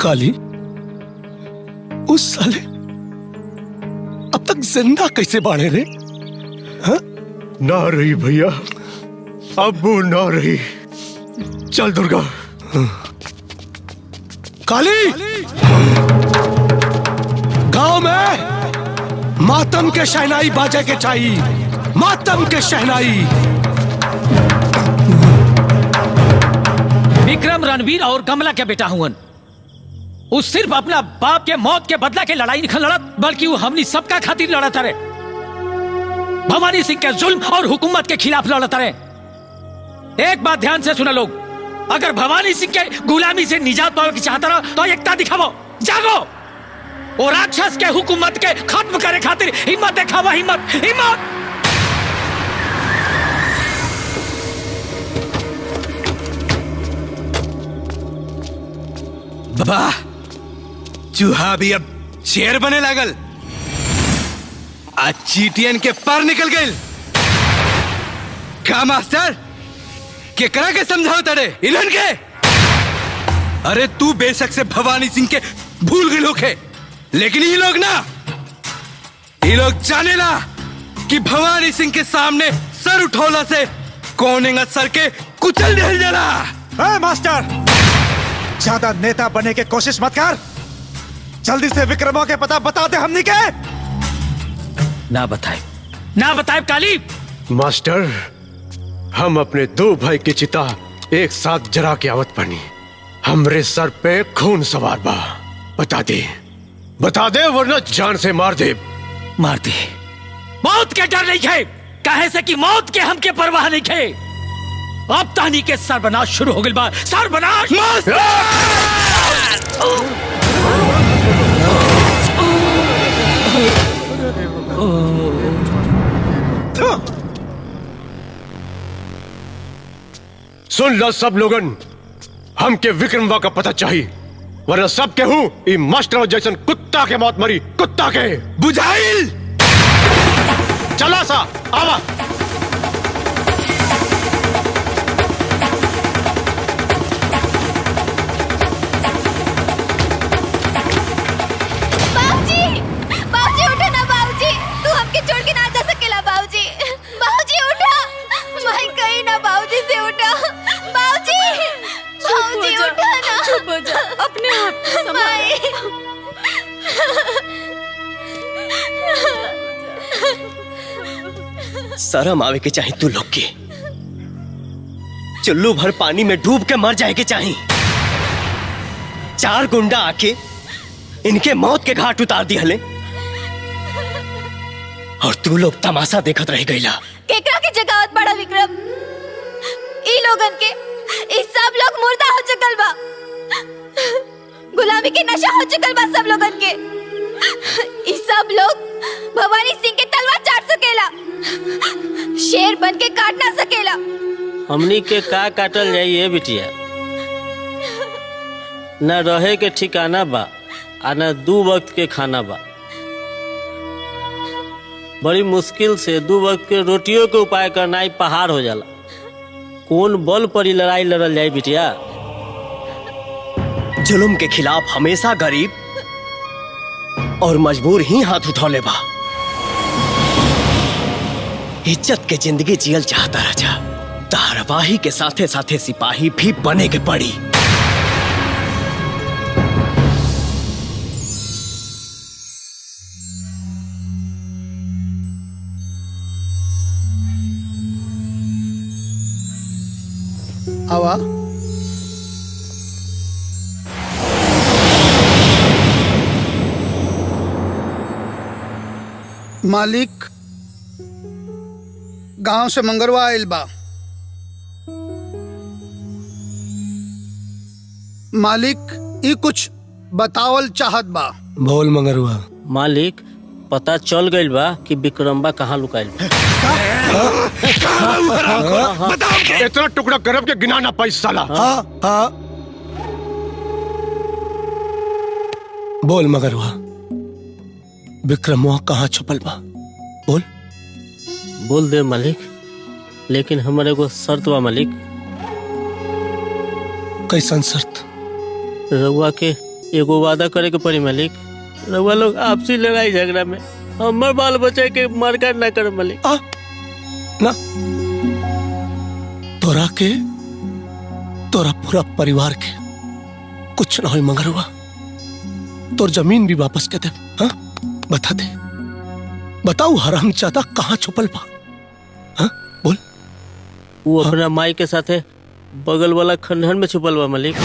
काली, उस साले अब तक जिंदा कैसे बाढ़े रे? हा? ना रही भैया, अब वो ना रही। चल दुर्गा। काली, गांव में मातम के शहनाई बाजे के चाहिए, मातम के शहनाई। विक्रम रणवीर और कमला के बेटा हुवन। वो सिर्फ अपना बाप के मौत के बदला के लड़ाई नहीं लड़त, बल्कि वो हमनी सबका खातिर लड़त रहे। भवानी सिंह के जुल्म और हुकूमत के खिलाफ लड़त रहे। एक बात ध्यान से सुना लोग, अगर भवानी सिंह के गुलामी से निजात पावे की चाहता रहो तो एकता दिखावो, जागो और राक्षस के हुकूमत के खत्म करे खातिर हिम्मत दिखावा, हिम्मत हिम्मत। वाह, चूहा भी अब शेर बने लागल। आज चीटियन के पर निकल गए। का मास्टर केकरा के समझाओ तड़े इन्हन के? अरे तू बेशक से भवानी सिंह के भूल गए लोग है, लेकिन ये लोग ना, ये लोग जाने ला कि भवानी सिंह के सामने सर उठौला से कौन सर के कुचल दे जला। मास्टर, ज्यादा नेता बनने की कोशिश मत कर। जल्दी से विक्रमों के पता बता दे हमनी के। ना बताए काली। मास्टर, हम अपने दो भाई की चिता एक साथ जरा के आवत बनी। हमरे सर पे खून सवार बा। बता दे वरना जान से मार दे। मौत के डर नहीं है, काहे से कि मौत के हमके परवाह नहीं है। अब तानी के सर्वनाश शुरू हो गइल बा। सर्वनाश। सुन लो सब लोगन, हमके विक्रमवा का पता चाहिए, वरना सब केहू ई मास्टर जैसन कुत्ता के मौत मरी, कुत्ता के। बुझाइल चला सा आवा। बाबूजी उठो ना बाबूजी, तू हमके छोड़ के ना जा सकेला बाबूजी। बाबूजी उठो, मैं कहीं ना बाबूजी से उठो। बाबूजी उठो ना। चुप हो जा, अपने आप को संभाल। शर्म आवे के चाहे तू लोग के। चुल्लू भर पानी में डूब के मर जाए के चाहे। 4 गुंडा आके इनके मौत के घाट उतार दी हले और तू लोग तमाशा देखत रह गईला। केकरा की जगावत पड़ा विक्रम? ई लोगन के ई सब लोग मुर्दा हो चुकल बा। गुलामी के नशा हो चुकल बा सब लोगन के। ई सब लोग भवानी सिंह के तलवार चाट सकेला, शेर बन के काट ना सकेला। हमनी के का काटल जाइए बिटिया? न रहे के ठिकाना बा आ न 2 वक्त के खाना बा। बड़ी मुश्किल से 2 वक्त के रोटियों के उपाय करना ही पहाड़ हो जाला। कौन बल पर ही लड़ाई लड़ल जाए बिटिया? जुल्म के खिलाफ हमेशा गरीब और मजबूर ही हाथ उठौले बा। इज्जत के जिंदगी जियल चाहता राजा, धारावाही के साथे साथे सिपाही भी बने के पड़ी। आवा मालिक गांव से मंगरवा आइल बा। मालिक ई कुछ बतावल चाहत बा। बोल मंगरुआ। मालिक पता चल गइल बा कि विक्रम्बा कहाँ लुकाइल बा। इतना टुकड़ा गरब के गिना ना पाई साला। हाँ बोल मगरुआ, विक्रमुआ कहाँ छुपल बा? बोल। बोल दे मालिक, लेकिन हमारे एगो शर्त बा मालिक। कैसन शर्त? रउआ के एगो वादा करे के पड़ी मालिक। रउआ लोग आपसी लड़ाई झगड़ा में हमर बाल बच्चे के मारकाट ना करे मालिक। ना तोरा के, तोरा पूरा परिवार के कुछ ना हो मंगरुआ। तोर जमीन भी वापस के दे। हाँ बता दे, बताऊ हरामजादा कहाँ छुपल बा? हाँ बोल। वो अपना माई के साथे बगल वाला खंडहर में छुपल बा मालिक।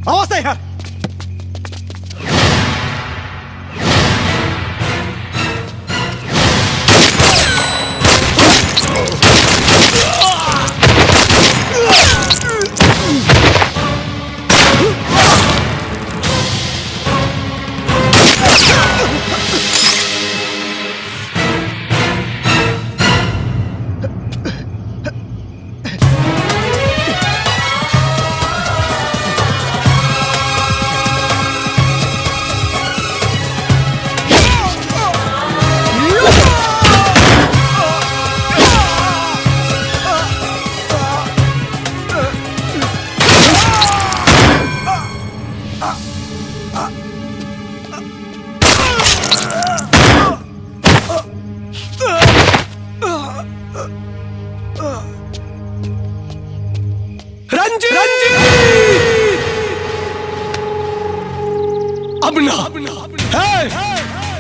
आवाज नहीं है।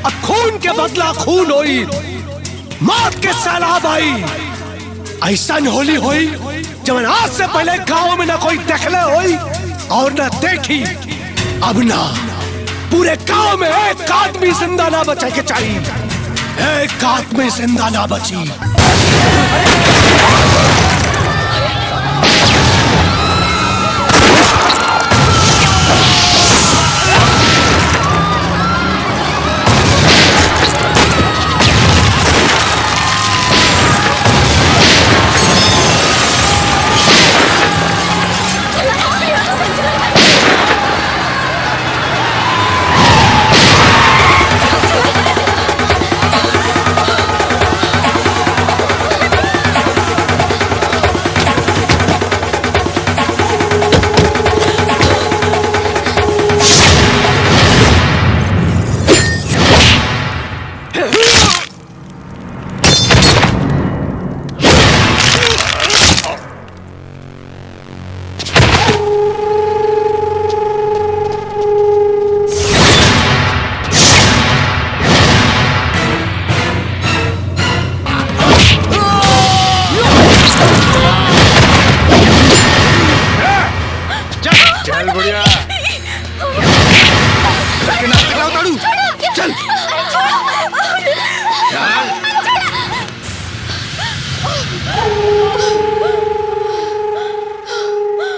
अब खून के बदला खून होई, मौत के सैलाब आई। ऐसा होली होई जब आज से पहले गांव में ना कोई देखले होई और ना देखी। अब ना पूरे गांव में एक आदमी जिंदा ना बचे के चाहिए। एक आदमी जिंदा ना बची।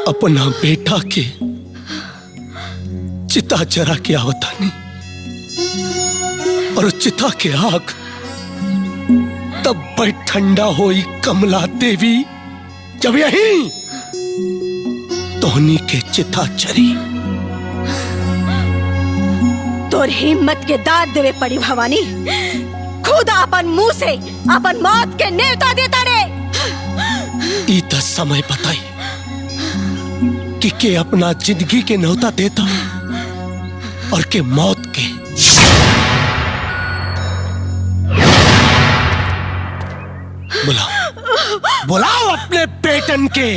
अपना बेटा के चिता जरा के आवतानी और चिता के आग तब बड़ ठंडा होई कमला देवी जब यही तोहनी के चिता चरी। तोर हिम्मत के दाद देवे पड़ी भवानी। खुद अपन मुंह से अपन मौत के नेवता देता रे। ई त समय बताई कि के अपना जिंदगी के न्योता देता और के मौत के। बुलाओ बुलाओ अपने बेटन के।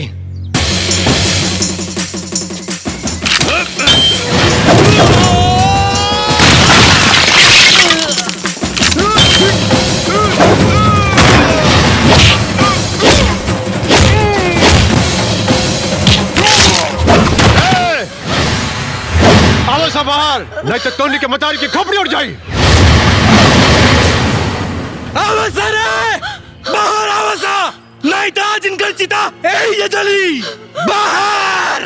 आओ सा बाहर, नहीं तो टोनी के मतारी की खोपड़ी उड़ जाएगी। आवाज़ आ रहा है, बाहर आवाज़ आ, नहीं तो आज इनका चिता ये जली बाहर।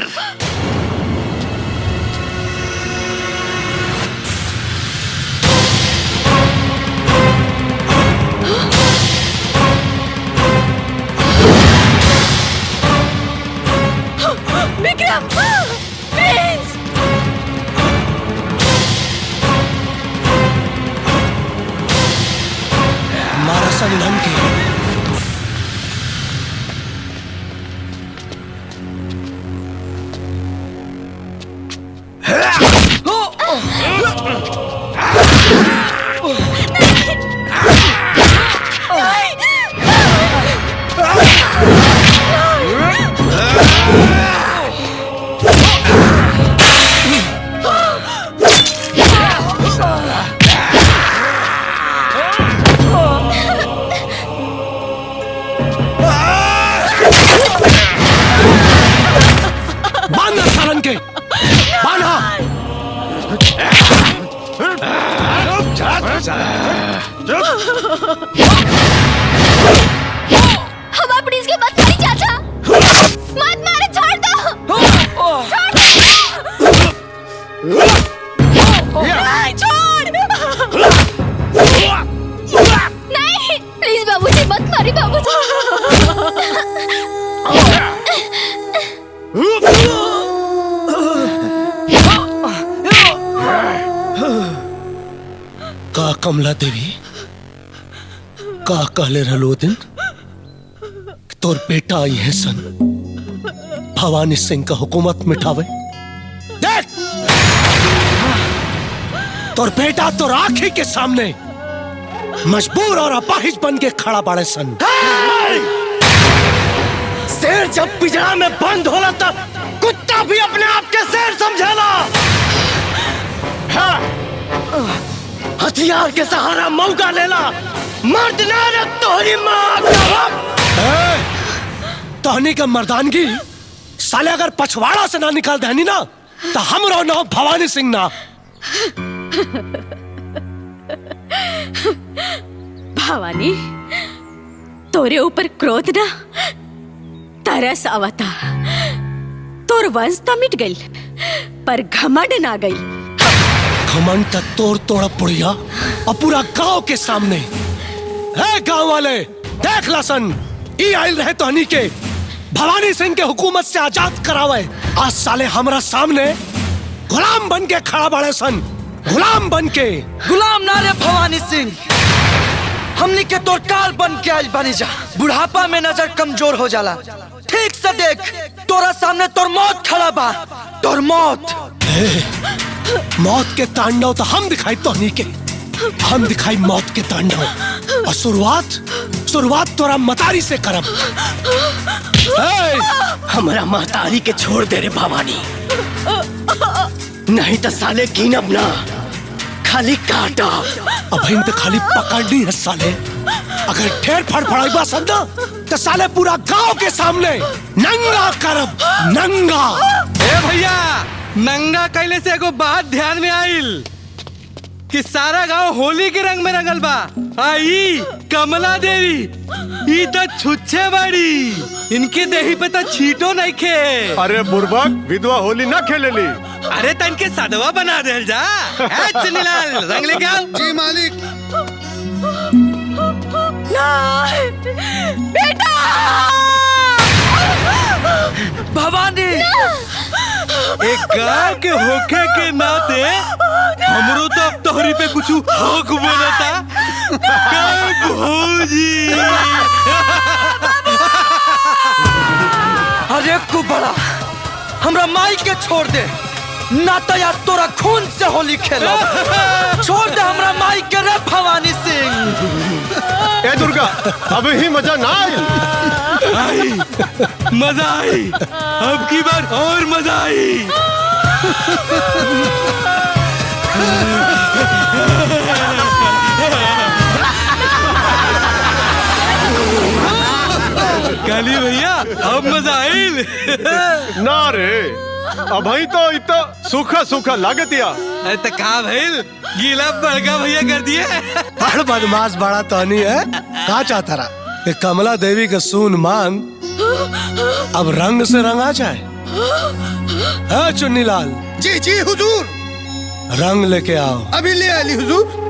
विक्रम, प्लीज। मारा संगम के। बांधना सालन के, बांधा। हम अपनी इसके मत मारी चाचा, मत मारे, छोड़ दो, छोड़ दो। नहीं, प्लीज बाबूजी मत मारी बाबूजी। का कमला देवी का कहले रहलो दिन तोर बेटा आई है सन भवानी सिंह का हुकूमत मिठावे। देख तोर बेटा तोर आंखी के सामने मजबूर और अपाहिज बन के खड़ा बाड़े सन। शेर जब पिंजरा में बंद होला तब कुत्ता भी अपने आप के शेर समझेला। हथियार के सहारा मौका लेला, मर्द ना रे तोहरी माँ का। तोहनी का मर्दानगी साले अगर पछवाड़ा से ना निकाल देनी ना तो हमरो नाम भवानी सिंह ना। भवानी, तोरे ऊपर क्रोध ना तरस आवता। तोर वंश तो मिट गई पर घमंड ना गई। घमंड तक तोड़ तोड़ा पुड़िया और पूरा गांव के सामने। है गांव वाले देख लसन, ई आइल रहे तोहनी के भवानी सिंह के हुकूमत से आजाद करावे। आज साले हमरा सामने गुलाम बन के खड़ा बाड़े सन, गुलाम बन के। गुलाम ना रे भवानी सिंह, हमनी के तोर काल बन के आज बनी जा। बुढ़ापा में नजर कमजोर हो जाला। ठीक से देख, तोरा सामने तोर मौत खड़ा बा, तोर मौत। मौत के तांडव तो हम दिखाई तोहनी के, हम दिखाई मौत के तांडव। और शुरुआत तोरा मतारी से करब। हमारा महतारी के छोड़ दे रे भवानी, नहीं तो साले कीनब ना, खाली काटा। अब इन पे खाली पकड़नी है साले। अगर ढेर फड़फड़ाई बा संदा तो साले पूरा गांव के सामने नंगा करब, नंगा। ए भैया, नंगा कैले से एगो बात ध्यान में आइल। कि सारा गांव होली के रंग में रंगल बा। आई कमला देवी ई तो छुच्छे बाड़ी, इनके देही पे तो छीटो नहीं खे। अरे बुर्बक विधवा होली ना खेलेली। अरे तन के सदवा बना देल जा। चुन्नीलाल रंग लेके आओ। जी मालिक। बेटा भवानी एक गांव के होखे के नाते हमरो तो अब तोहरी पे कुछ हक बनता। भौजी अरे कुबड़ा हमरा माई के छोड़ दे, ना तो यार तोरा खून से होली खेलो। छोड़ दे हमरा माई के रे भवानी सिंह। ए दुर्गा अब ही मजा ना आई, मजा आई, अब की बार और मजा आई। काली भैया अब मजा आई ना रे, अब ही तो इतना सूखा सूखा लागतिया। तो का भइल गीला बड़का भैया कर दिए। बड़ बदमाश बड़ा तहनी है। का चाहता रहा कि कमला देवी के सून मांग अब रंग से रंगा जाए। है चुन्नीलाल? जी जी हुजूर। रंग लेके आओ। अभी ले आली हुजूर।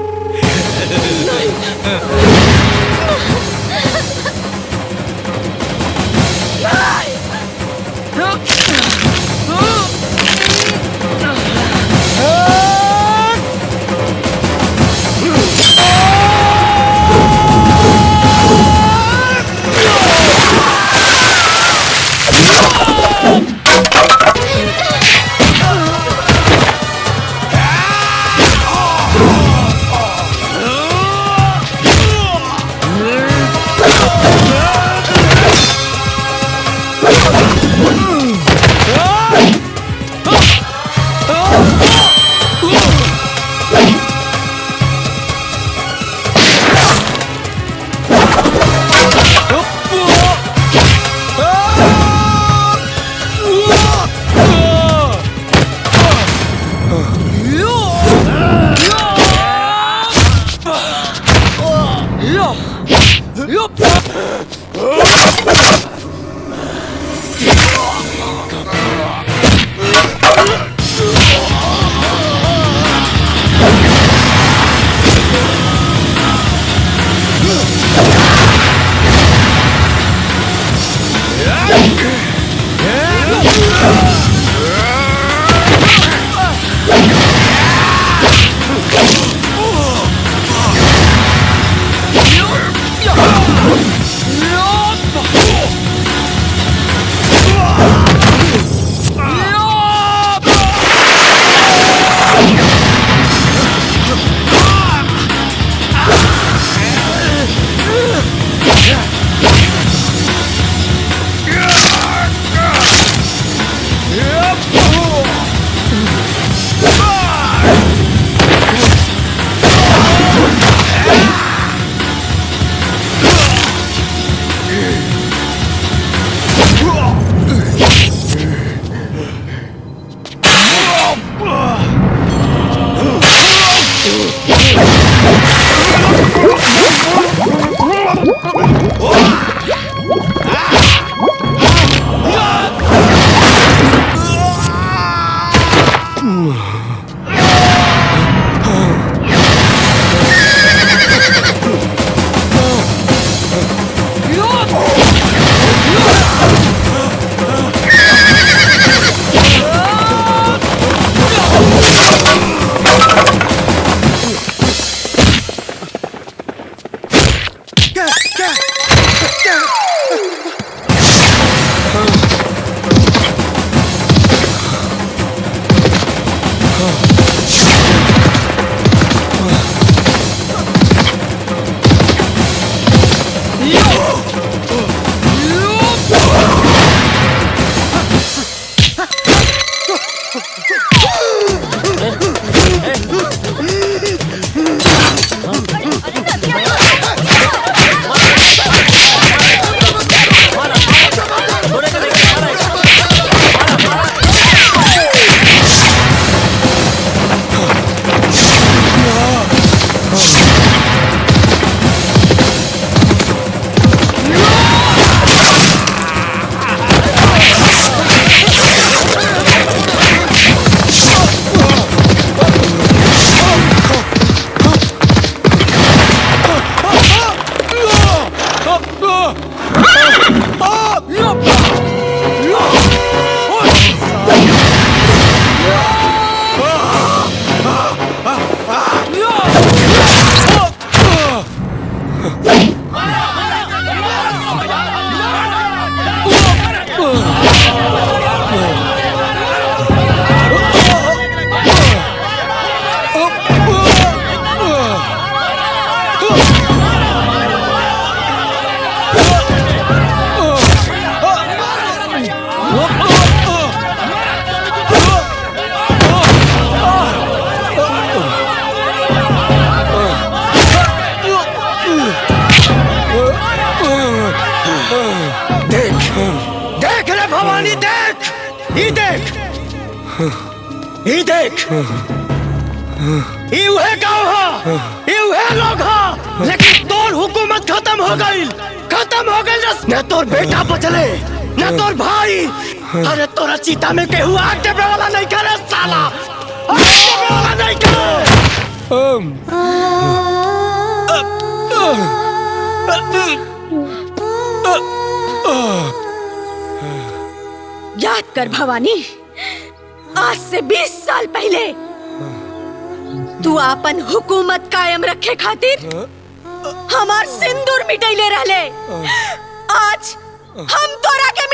ई देख, ई देख, ई उहे गाँव हो, ई उहे लोग हो, लेकिन तोर हुकूमत खत्म हो गई, खत्म हो गई। न तोर बेटा बचले, न तोर भाई। अरे तोरा चीता में केहू आग देवे वाला नहीं करे साला, आग देवे वाला नहीं करे। याद कर भवानी, आज से 20 साल पहले तू अपन हुकूमत कायम रखे खातिर हमार सिंदूर मिटैले रहले। आज हम तोरा के